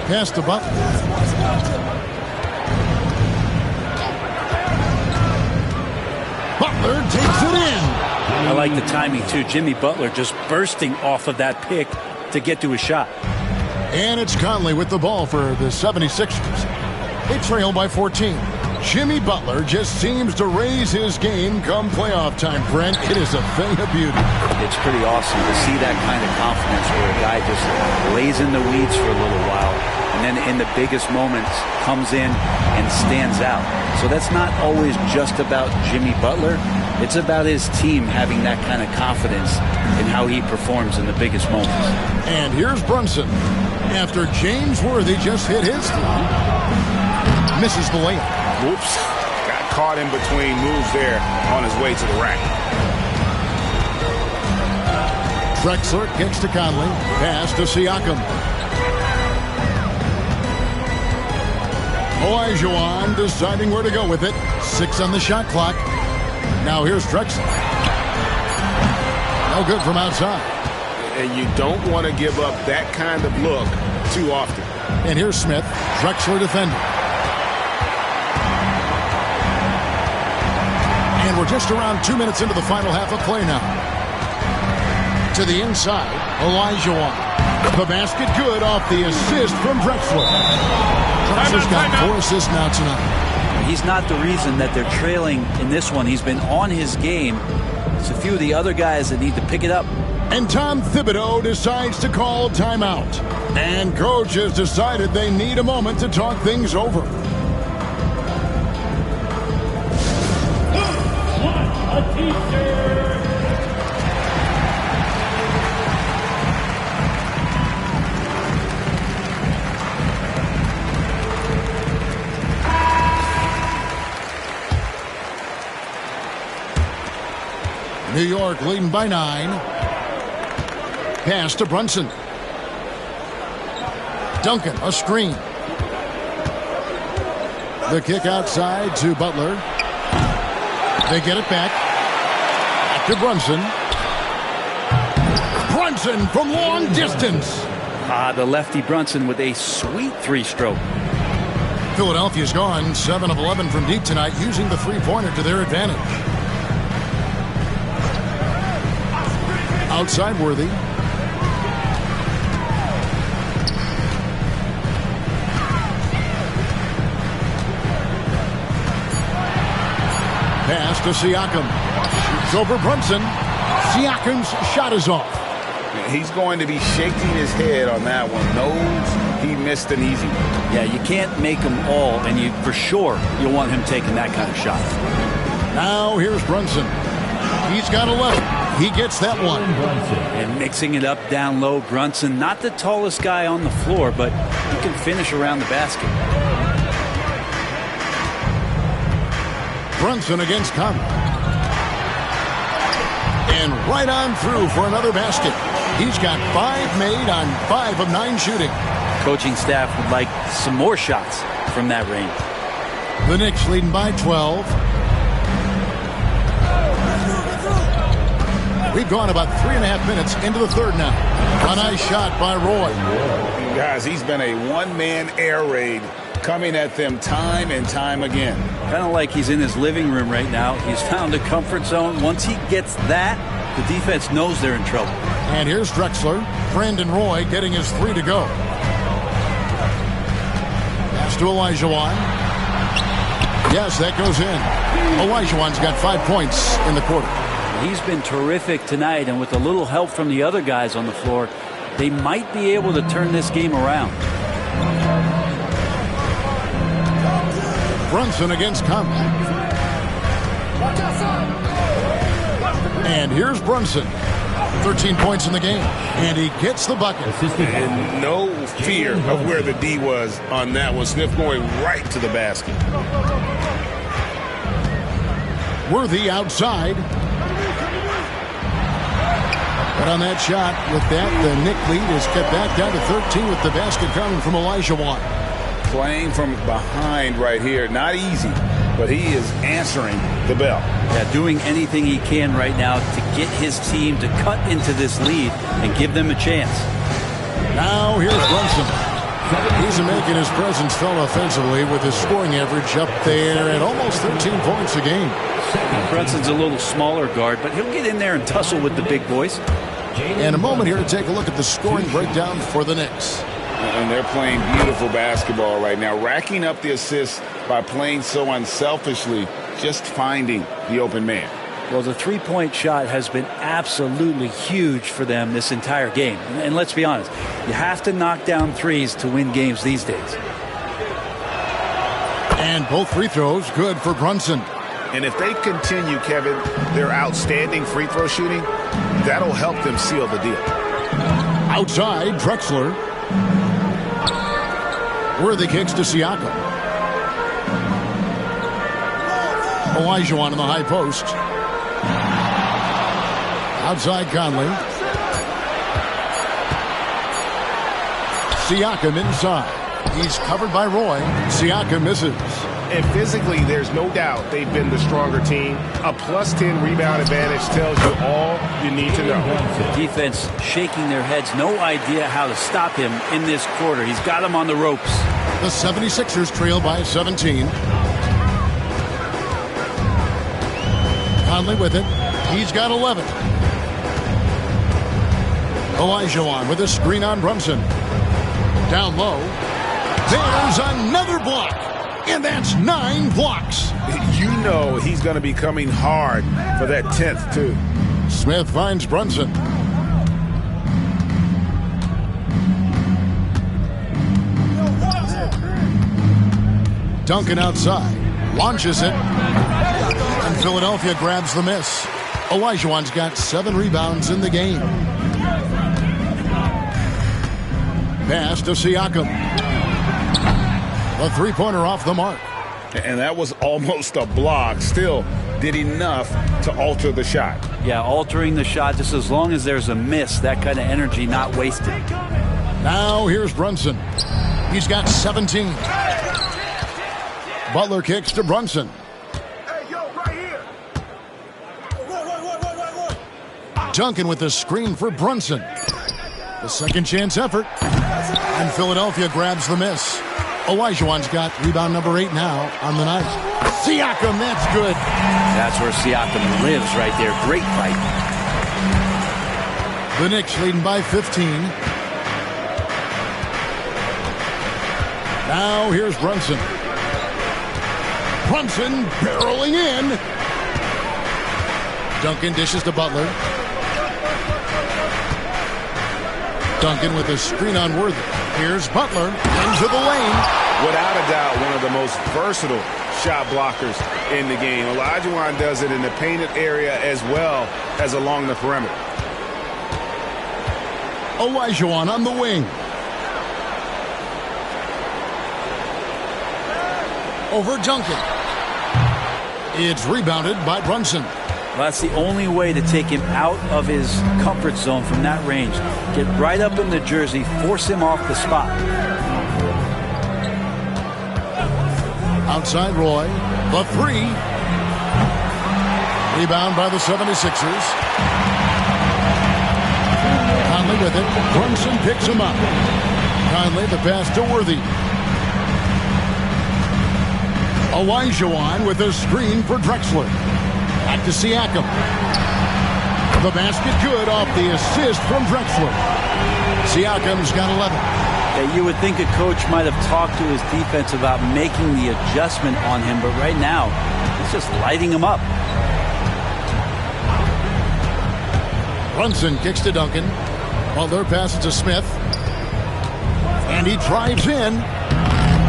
Speaker 3: Pass to Butler. Butler takes it in.
Speaker 5: I like the timing, too. Jimmy Butler just bursting off of that pick to get to a shot.
Speaker 3: And it's Conley with the ball for the 76ers. They trail by 14. Jimmy Butler just seems to raise his game come playoff time, Brent. It is a thing of beauty.
Speaker 5: It's pretty awesome to see that kind of confidence where a guy just lays in the weeds for a little while and then in the biggest moments comes in and stands out. So that's not always just about Jimmy Butler. It's about his team having that kind of confidence in how he performs in the biggest moments.
Speaker 3: And here's Brunson. After James Worthy just hit his three, misses the layup.
Speaker 4: Whoops. Got caught in between moves there on his way to the rack.
Speaker 3: Drexler kicks to Conley. Pass to Siakam. Olajuwon deciding where to go with it. 6 on the shot clock. Now here's Drexler. No good from outside.
Speaker 10: And you don't want to give up that kind of look too often.
Speaker 3: And here's Smith. Drexler defending. And we're just around 2 minutes into the final half of play now. To the inside, Olajuwon. The basket good off the assist from Drexler. Drexler's got 4 assists now tonight.
Speaker 5: He's not the reason that they're trailing in this one. He's been on his game. It's a few of the other guys that need to pick it up.
Speaker 3: And Tom Thibodeau decides to call timeout. And coach has decided they need a moment to talk things over.
Speaker 7: A teacher.
Speaker 3: New York leading by 9. Pass to Brunson. Duncan, a screen. The kick outside to Butler. They get it back. Back to Brunson. Brunson from long distance.
Speaker 5: The lefty Brunson with a sweet 3-stroke.
Speaker 3: Philadelphia's gone 7 of 11 from deep tonight, using the three-pointer to their advantage. Outside Worthy. Pass to Siakam. Shoots over Brunson. Siakam's shot is off.
Speaker 4: He's going to be shaking his head on that one. Knows he missed an easy one.
Speaker 5: Yeah, you can't make them all, and you for sure you'll want him taking that kind of shot.
Speaker 3: Now here's Brunson. He's got 11. He gets that one.
Speaker 5: And mixing it up down low, Brunson, not the tallest guy on the floor, but he can finish around the basket.
Speaker 3: Brunson against Conley. And right on through for another basket. He's got 5 made on 5 of 9 shooting.
Speaker 5: Coaching staff would like some more shots from that range.
Speaker 3: The Knicks leading by 12. We've gone about 3.5 minutes into the third now. A nice shot by Roy.
Speaker 4: Guys, he's been a one-man air raid coming at them time and time again.
Speaker 5: Kind of like he's in his living room right now. He's found a comfort zone. Once he gets that, the defense knows they're in trouble.
Speaker 3: And here's Drexler. Brandon Roy getting his 3 to go. Pass to Olajuwon. Yes, that goes in. Olajuwon's got 5 points in the quarter.
Speaker 5: He's been terrific tonight, and with a little help from the other guys on the floor, they might be able to turn this game around.
Speaker 3: Brunson against Conley. And here's Brunson. 13 points in the game, and he gets the bucket.
Speaker 10: And no fear of where the D was on that one. Smith going right to the basket.
Speaker 3: Worthy outside. But on that shot, with that, the Knick lead is cut back down to 13 with the basket coming from Olajuwon.
Speaker 4: Playing from behind right here. Not easy, but he is answering the bell.
Speaker 5: Yeah, doing anything he can right now to get his team to cut into this lead and give them a chance.
Speaker 3: Now here's Brunson. He's making his presence felt offensively with his scoring average up there at almost 13 points a game.
Speaker 5: Brunson's a little smaller guard, but he'll get in there and tussle with the big boys.
Speaker 3: And a moment here to take a look at the scoring breakdown for the Knicks.
Speaker 4: And they're playing beautiful basketball right now, racking up the assists by playing so unselfishly, just finding the open man.
Speaker 5: Well, the three-point shot has been absolutely huge for them this entire game. And let's be honest, you have to knock down threes to win games these days.
Speaker 3: And both free throws good for Brunson.
Speaker 4: And if they continue, Kevin, their outstanding free throw shooting, that'll help them seal the deal.
Speaker 3: Outside, Drexler. Worthy kicks to Siakam. Olajuwon in the high post. Outside Conley. Siakam inside. He's covered by Roy. Siakam misses.
Speaker 10: And physically, there's no doubt they've been the stronger team. A +10 rebound advantage tells you all you need to know.
Speaker 5: Defense shaking their heads. No idea how to stop him in this quarter. He's got him on the ropes.
Speaker 3: The 76ers trail by 17. Conley with it. He's got 11. Olajuwon with a screen on Brunson. Down low. There's another block. And that's 9 blocks.
Speaker 4: You know he's going to be coming hard for that 10th, too.
Speaker 3: Smith finds Brunson. Duncan outside. Launches it. And Philadelphia grabs the miss. Olajuwon's got 7 rebounds in the game. Pass to Siakam. A three-pointer off the mark.
Speaker 4: And that was almost a block. Still did enough to alter the shot.
Speaker 5: Yeah, altering the shot just as long as there's a miss. That kind of energy not wasted.
Speaker 3: Now here's Brunson. He's got 17. Butler kicks to Brunson. Duncan with the screen for Brunson. The second chance effort. And Philadelphia grabs the miss. Olajuwon's got rebound number 8 now on the night. Siakam, that's good.
Speaker 5: That's where Siakam lives right there. Great fight.
Speaker 3: The Knicks leading by 15. Now here's Brunson. Brunson barreling in. Duncan dishes to Butler. Duncan with a screen on Worthy. Here's Butler into the lane.
Speaker 4: Without a doubt, one of the most versatile shot blockers in the game. Olajuwon does it in the painted area as well as along the perimeter.
Speaker 3: Olajuwon on the wing. Over Duncan. It's rebounded by Brunson.
Speaker 5: Well, that's the only way to take him out of his comfort zone from that range. Get right up in the jersey, force him off the spot.
Speaker 3: Outside Roy, the 3. Rebound by the 76ers. Conley with it. Brunson picks him up. Conley the pass to Worthy. Olajuwon with a screen for Drexler. Back to Siakam. The basket good off the assist from Drexler. Siakam's got 11.
Speaker 5: Yeah, you would think a coach might have talked to his defense about making the adjustment on him, but right now, he's just lighting him up.
Speaker 3: Brunson kicks to Duncan. Butler passes to Smith. And he drives in.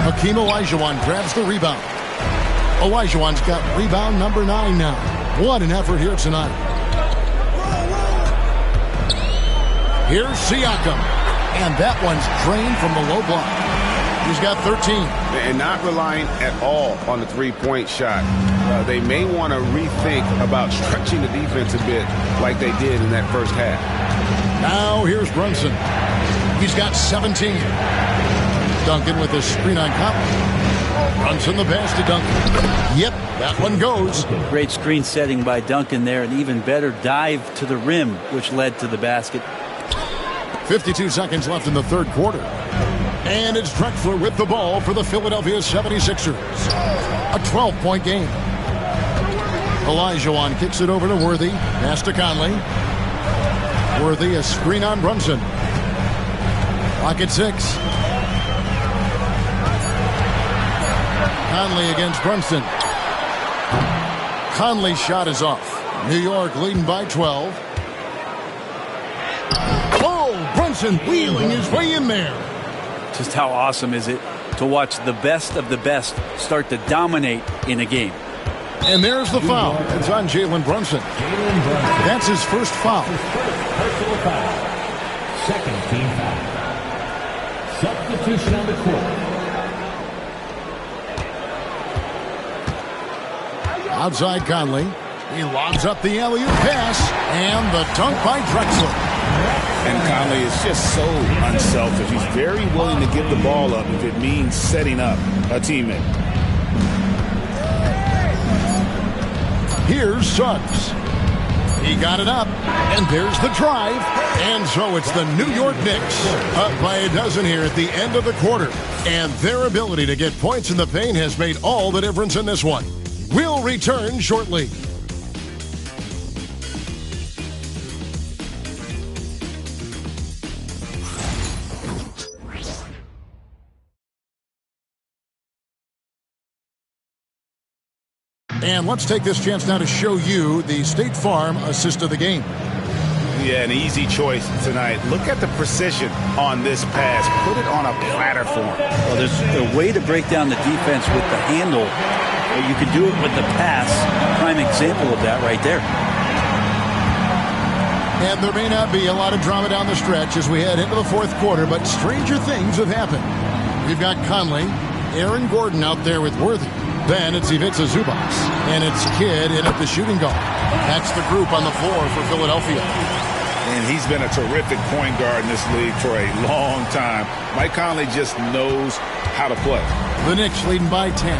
Speaker 3: Hakeem Olajuwon grabs the rebound. Olajuwon's got rebound number 9 now. What an effort here tonight. Here's Siakam. And that one's drained from the low block. He's got 13.
Speaker 4: And not relying at all on the three-point shot. They may want to rethink about stretching the defense a bit like they did in that first half.
Speaker 3: Now here's Brunson. He's got 17. Duncan with a screen on Conley. Brunson the pass to Duncan. Yep, that one goes.
Speaker 5: Great screen setting by Duncan there. An even better dive to the rim, which led to the basket.
Speaker 3: 52 seconds left in the third quarter. And it's Drexler with the ball for the Philadelphia 76ers. A 12-point game. Olajuwon kicks it over to Worthy. Pass to Conley. Worthy, a screen on Brunson. Clock at 6. Conley against Brunson. Conley's shot is off. New York leading by 12. Oh, Brunson wheeling his way in there.
Speaker 5: Just how awesome is it to watch the best of the best start to dominate in a game.
Speaker 3: And there's the foul. It's on Jalen Brunson. That's his first foul.
Speaker 7: Personal foul. Second team foul. Substitution on the court.
Speaker 3: Outside Conley. He lobs up the alley-oop pass. And the dunk by Drexler.
Speaker 4: And Conley is just so unselfish. He's very willing to give the ball up if it means setting up a teammate.
Speaker 3: Here's Suggs. He got it up, and there's the drive. And so it's the New York Knicks up by a dozen here at the end of the quarter. And their ability to get points in the paint has made all the difference in this one. We'll return shortly. And let's take this chance now to show you the State Farm assist of the game.
Speaker 4: Yeah, an easy choice tonight. Look at the precision on this pass. Put it on a platter for him.
Speaker 5: Well, there's a way to break down the defense with the handle. You can do it with the pass. Prime example of that right there.
Speaker 3: And there may not be a lot of drama down the stretch as we head into the fourth quarter, but stranger things have happened. We've got Conley, Aaron Gordon out there with Worthy. Then it's Ivica Zubac, and it's Kidd in at the shooting guard. That's the group on the floor for Philadelphia.
Speaker 4: And he's been a terrific point guard in this league for a long time. Mike Conley just knows how to play.
Speaker 3: The Knicks leading by 10.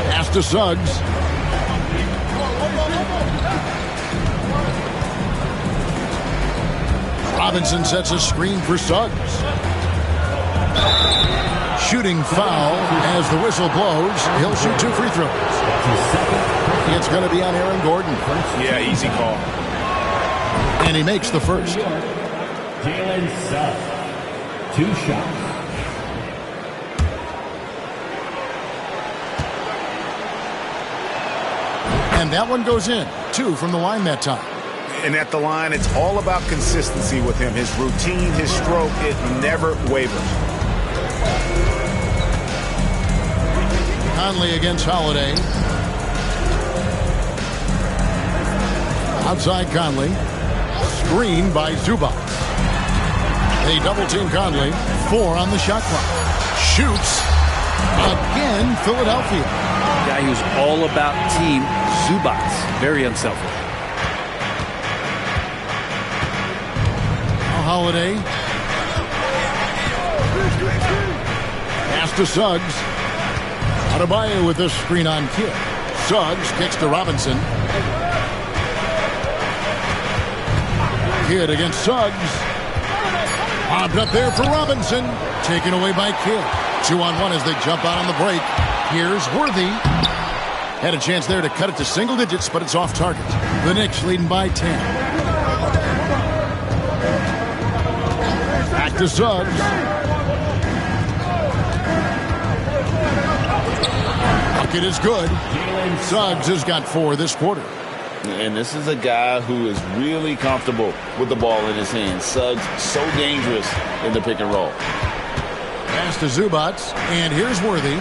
Speaker 3: Pass to Suggs. Robinson sets a screen for Suggs. Shooting foul as the whistle blows. He'll shoot 2 free throws. It's going to be on Aaron Gordon.
Speaker 4: Yeah, easy call.
Speaker 3: And he makes the first.
Speaker 7: Jalen Suggs. 2 shots.
Speaker 3: And that one goes in. 2 from the line that time.
Speaker 4: And at the line, it's all about consistency with him. His routine, his stroke, it never wavers.
Speaker 3: Conley against Holiday. Outside Conley. Screen by Zubac. They double-team Conley. 4 on the shot clock. Shoots. Again, Philadelphia.
Speaker 5: A guy who's all about team, Zubac. Very unselfish.
Speaker 3: Holiday. Pass to Suggs. Adebayo with this screen on Kidd. Suggs kicks to Robinson. Kidd against Suggs. Popped up there for Robinson. Taken away by Kidd. 2-on-1 as they jump out on the break. Here's Worthy. Had a chance there to cut it to single digits, but it's off target. The Knicks leading by 10. Back to Suggs. Bucket is good. Suggs has got 4 this quarter.
Speaker 14: And this is a guy who is really comfortable with the ball in his hands. Suggs, so dangerous in the pick and roll.
Speaker 3: Pass to Zubac, and here's Worthy.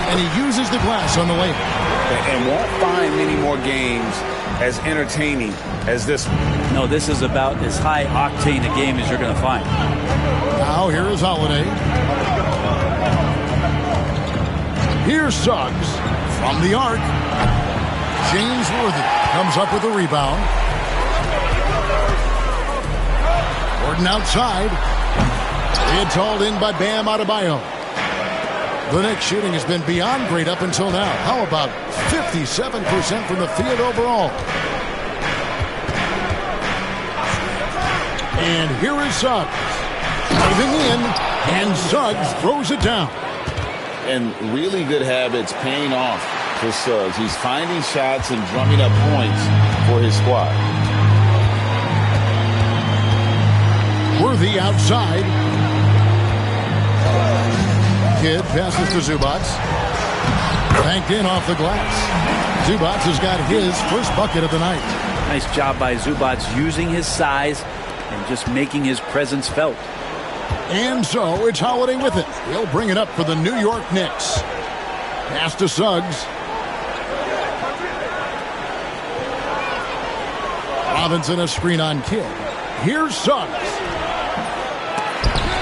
Speaker 3: And he uses the glass on the layup.
Speaker 4: And won't find many more games as entertaining as this one.
Speaker 5: No, this is about as high octane a game as you're going to find.
Speaker 3: Now here is Holiday. Here's Suggs from the arc. James Worthy comes up with a rebound. Gordon outside. It's hauled in by Bam Adebayo. The Knicks shooting has been beyond great up until now. How about 57% from the field overall? And here is Suggs. Driving in, and Suggs throws it down.
Speaker 14: And really good habits paying off for Suggs. He's finding shots and drumming up points for his squad.
Speaker 3: Worthy outside. Kidd passes to Zubac. Banked in off the glass. Zubats has got his first bucket of the night.
Speaker 5: Nice job by Zubats using his size and just making his presence felt.
Speaker 3: And so it's Holiday with it. He'll bring it up for the New York Knicks. Pass to Suggs. Robinson a screen on Kidd. Here's Suggs.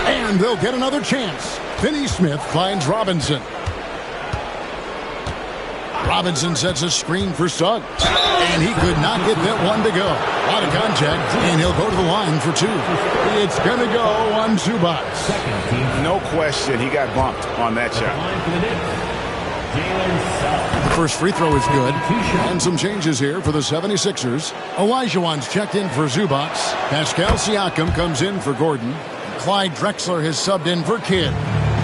Speaker 3: And they'll get another chance. Finney Smith finds Robinson. Robinson sets a screen for Suggs. And he could not get that one to go. A lot of contact, and he'll go to the line for two. It's going to go on Zubats.
Speaker 4: No question, he got bumped on that shot.
Speaker 3: The first free throw is good. And some changes here for the 76ers. Olajuwon's checked in for Zubats. Pascal Siakam comes in for Gordon. Clyde Drexler has subbed in for Kidd.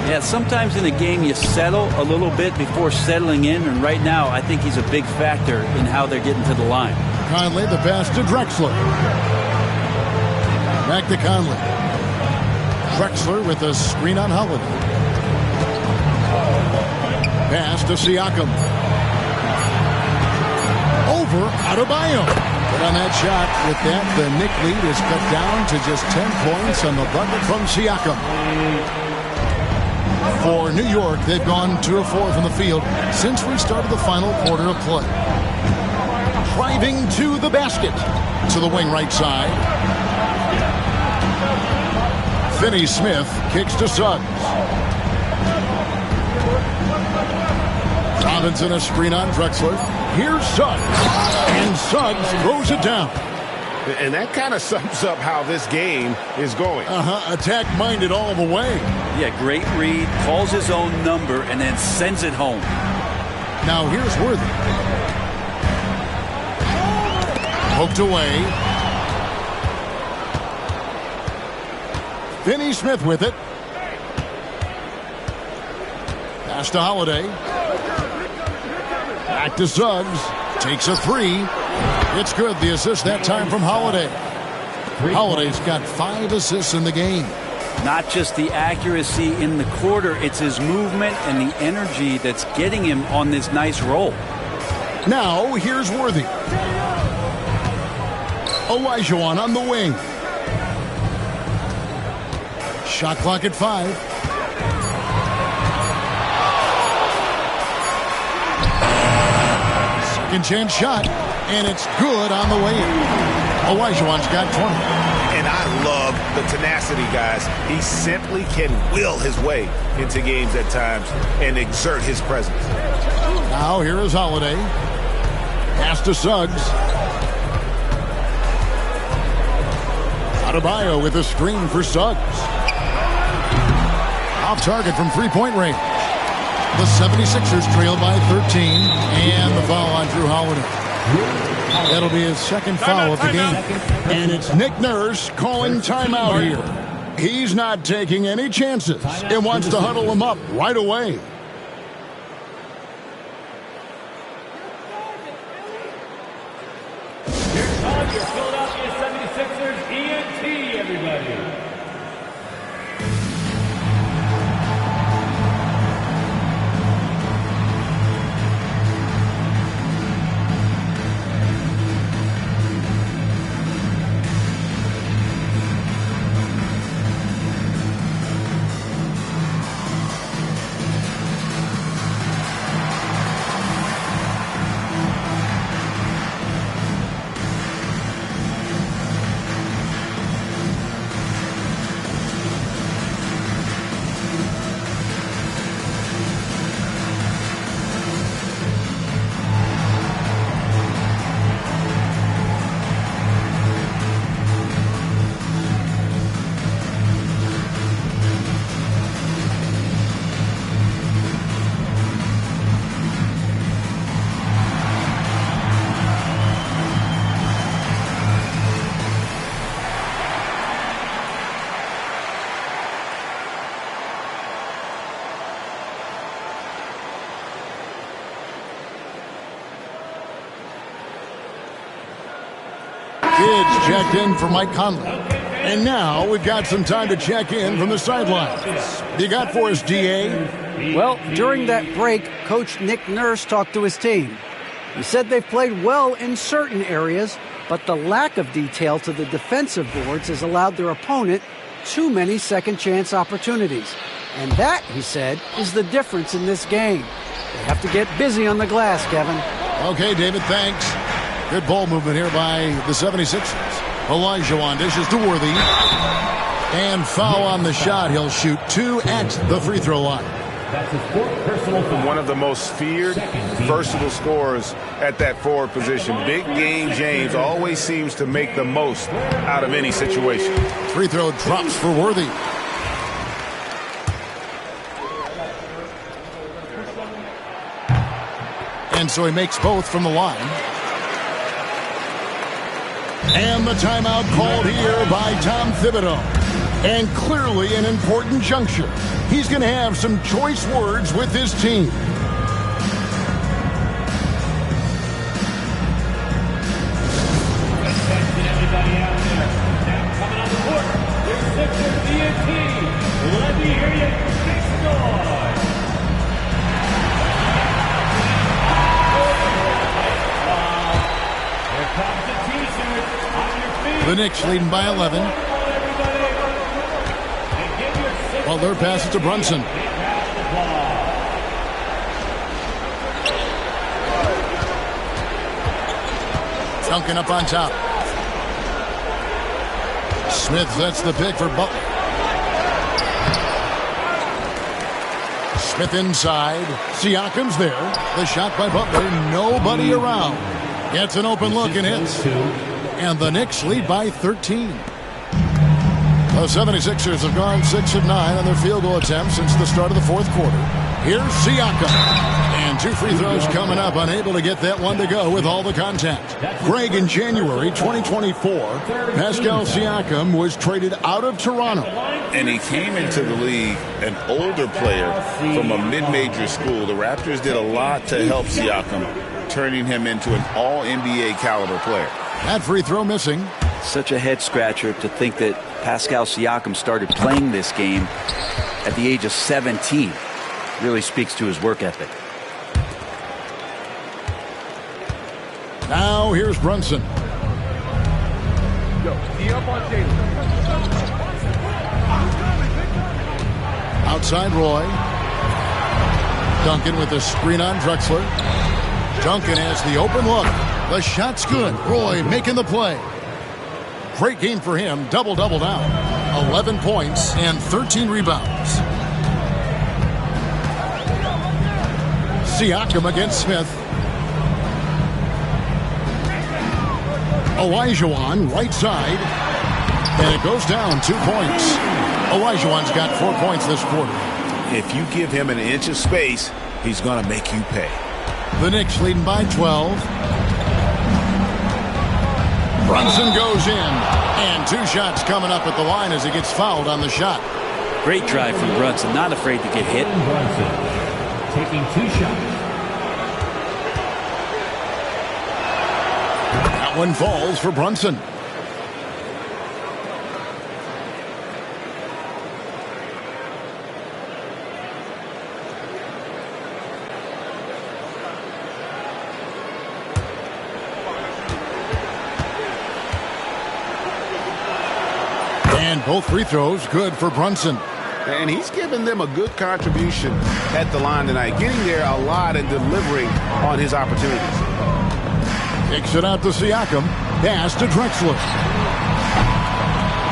Speaker 5: Yeah, sometimes in a game you settle a little bit before settling in, and right now I think he's a big factor in how they're getting to the line.
Speaker 3: Conley, the pass to Drexler. Back to Conley. Drexler with a screen on Holiday. Pass to Siakam. Over Adebayo. But on that shot, with that, the Knick lead is cut down to just 10 points on the bucket from Siakam. For New York, they've gone 2 of 4 from the field since we started the final quarter of play. Driving to the basket. To the wing right side. Finney Smith kicks to Suggs. Robinson a screen on Drexler. Here's Suggs. And Suggs throws it down.
Speaker 10: And that kind of sums up how this game is going.
Speaker 3: Attack-minded all the way.
Speaker 5: Yeah, great read, calls his own number, and then sends it home.
Speaker 3: Now here's Worthy. Poked away. Finney Smith with it. Pass to Holiday. Back to Suggs. Takes a three. It's good. The assist that time from Holiday. Holiday's got 5 assists in the game.
Speaker 5: Not just the accuracy in the quarter, it's his movement and the energy that's getting him on this nice roll.
Speaker 3: Now, here's Worthy. Olajuwon on the wing. Shot clock at 5. Second chance shot, and it's good on the way in. Olajuwon's got 20.
Speaker 10: And I love the tenacity, guys. He simply can will his way into games at times and exert his presence.
Speaker 3: Now here is Holiday. Pass to Suggs. Adebayo with a screen for Suggs. Off target from three-point range. The 76ers trail by 13, and the foul on Drew Holiday. That'll be his second foul of the game. And it's Nick Nurse calling timeout here. He's not taking any chances and wants to huddle him up right away.
Speaker 7: Here's calling your Philadelphia 76ers ENT, everybody.
Speaker 3: Kids checked in for Mike Conley. And now we've got some time to check in from the sidelines. You got for us, DA?
Speaker 6: Well, during that break, coach Nick Nurse talked to his team. He said they've played well in certain areas, but the lack of detail to the defensive boards has allowed their opponent too many second-chance opportunities. And that, he said, is the difference in this game. They have to get busy on the glass, Kevin.
Speaker 3: Okay, David, thanks. Good ball movement here by the 76ers. Olajuwon dishes to Worthy. And foul on the shot. He'll shoot 2 at the free throw line.
Speaker 10: That's his fourth personal foul. One of the most feared, versatile scorers at that forward position. Big game James always seems to make the most out of any situation.
Speaker 3: Free throw drops for Worthy. And so he makes both from the line. And the timeout called here by Tom Thibodeau. And clearly an important juncture. He's going to have some choice words with his team.
Speaker 7: Attention everybody out there. Now coming on the court, your Sixers DNT. Let me hear you make some noise. Here comes the T-shirt on your feet.
Speaker 3: The Knicks leading by 11. Well, their pass it to Brunson. Duncan up on top. Smith sets the pick for Butler. Smith inside. Siakam's there. The shot by Butler. Nobody around. Gets an open look and hits. And the Knicks lead by 13. The 76ers have gone 6 of 9 on their field goal attempts since the start of the fourth quarter. Here's Siakam. And 2 free throws coming up, unable to get that one to go with all the contact. Greg, in January 2024, Pascal Siakam was traded out of Toronto.
Speaker 14: And he came into the league an older player from a mid-major school. The Raptors did a lot to help Siakam, turning him into an all-NBA caliber player.
Speaker 3: That free throw missing.
Speaker 5: Such a head-scratcher to think that Pascal Siakam started playing this game at the age of 17. Really speaks to his work ethic.
Speaker 3: Now here's Brunson. Outside Roy. Duncan with the screen on Drexler. Duncan has the open look. The shot's good. Roy making the play. Great game for him. Double-double now. 11 points and 13 rebounds. Siakam against Smith. Olajuwon, right side. And it goes down 2 points. Olajuwon's got 4 points this quarter.
Speaker 10: If you give him an inch of space, he's going to make you pay.
Speaker 3: The Knicks leading by 12. Brunson goes in, and 2 shots coming up at the line as he gets fouled on the shot.
Speaker 5: Great drive from Brunson, not afraid to get hit.
Speaker 7: Brunson taking 2 shots.
Speaker 3: That one falls for Brunson. And both free throws good for Brunson.
Speaker 10: And he's given them a good contribution at the line tonight, getting there a lot and delivering on his opportunities.
Speaker 3: Kicks it out to Siakam. Pass to Drexler.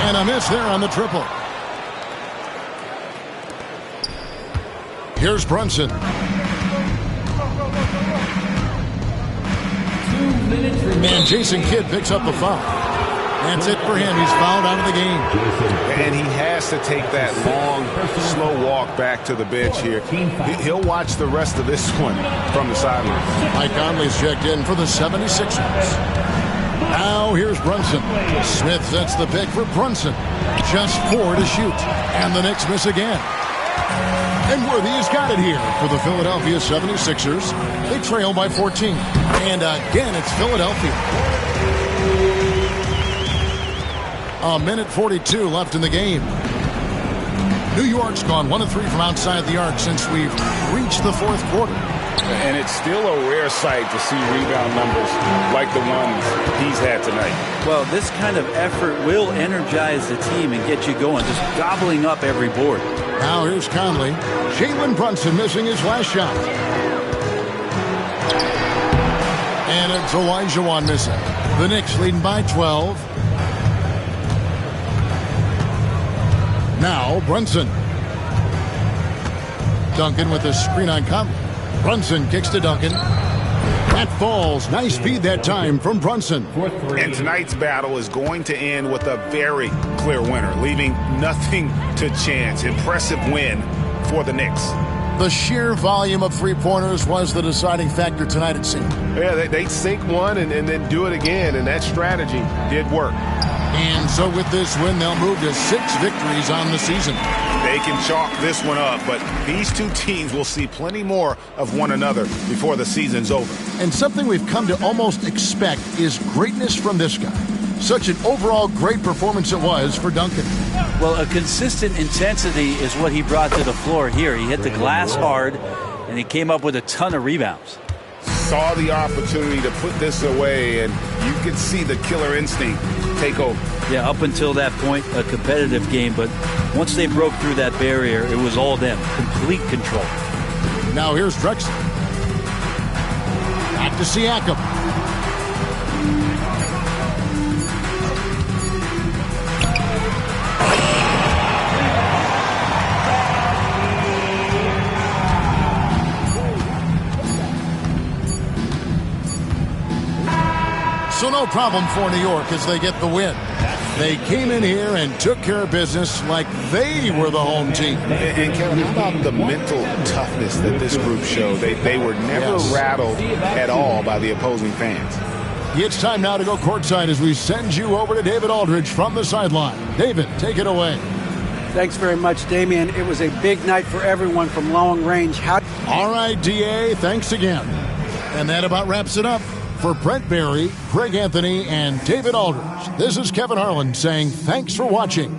Speaker 3: And a miss there on the triple. Here's Brunson.
Speaker 7: 2 minutes remaining.
Speaker 3: And Jason Kidd picks up the foul. That's it for him. He's fouled out of the game.
Speaker 10: And he has to take that long, slow walk back to the bench here. He'll watch the rest of this one from the sidelines.
Speaker 3: Mike Conley's checked in for the 76ers. Now here's Brunson. Smith sets the pick for Brunson. Just 4 to shoot. And the Knicks miss again. And Worthy has got it here for the Philadelphia 76ers. They trail by 14. And again, it's Philadelphia. A minute 42 left in the game. New York's gone 1 of 3 from outside the arc since we've reached the fourth quarter.
Speaker 10: And it's still a rare sight to see rebound numbers like the ones he's had tonight.
Speaker 5: Well, this kind of effort will energize the team and get you going, just gobbling up every board.
Speaker 3: Now here's Conley. Jalen Brunson missing his last shot. And it's Olajuwon missing. The Knicks leading by 12. Now Brunson. Duncan with a screen on Conley. Brunson kicks to Duncan. That falls. Nice feed that time from Brunson.
Speaker 10: And tonight's battle is going to end with a very clear winner, leaving nothing to chance. Impressive win for the Knicks.
Speaker 3: The sheer volume of three-pointers was the deciding factor tonight, it seemed.
Speaker 15: Yeah, they sink one and then do it again, and that strategy did work.
Speaker 3: And so with this win, they'll move to 6 victories on the season.
Speaker 10: They can chalk this one up, but these two teams will see plenty more of one another before the season's over.
Speaker 3: And something we've come to almost expect is greatness from this guy. Such an overall great performance it was for Duncan.
Speaker 5: Well, a consistent intensity is what he brought to the floor here. He hit the glass hard, and he came up with a ton of rebounds.
Speaker 10: Saw the opportunity to put this away, and you could see the killer instinct take over.
Speaker 5: Yeah, up until that point, a competitive game, but once they broke through that barrier, it was all them. Complete control.
Speaker 3: Now here's Drexler. Back to Siakam. So no problem for New York as they get the win. They came in here and took care of business like they were the home team.
Speaker 10: And Kevin, how about the mental toughness that this group showed? They were never rattled at all by the opposing fans.
Speaker 3: It's time now to go courtside as we send you over to David Aldridge from the sideline. David, take it away.
Speaker 6: Thanks very much, Damian. It was a big night for everyone from long range.
Speaker 3: All right, DA, thanks again. And that about wraps it up. For Brent Barry, Greg Anthony, and David Aldridge, this is Kevin Harlan saying thanks for watching.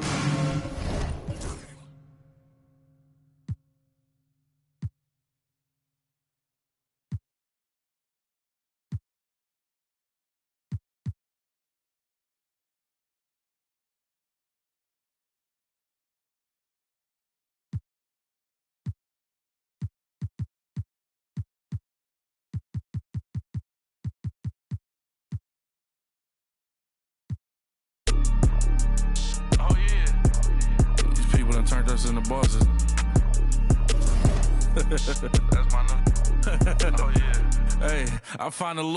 Speaker 11: Turned us into bosses. That's my new. Oh yeah. Hey, I find a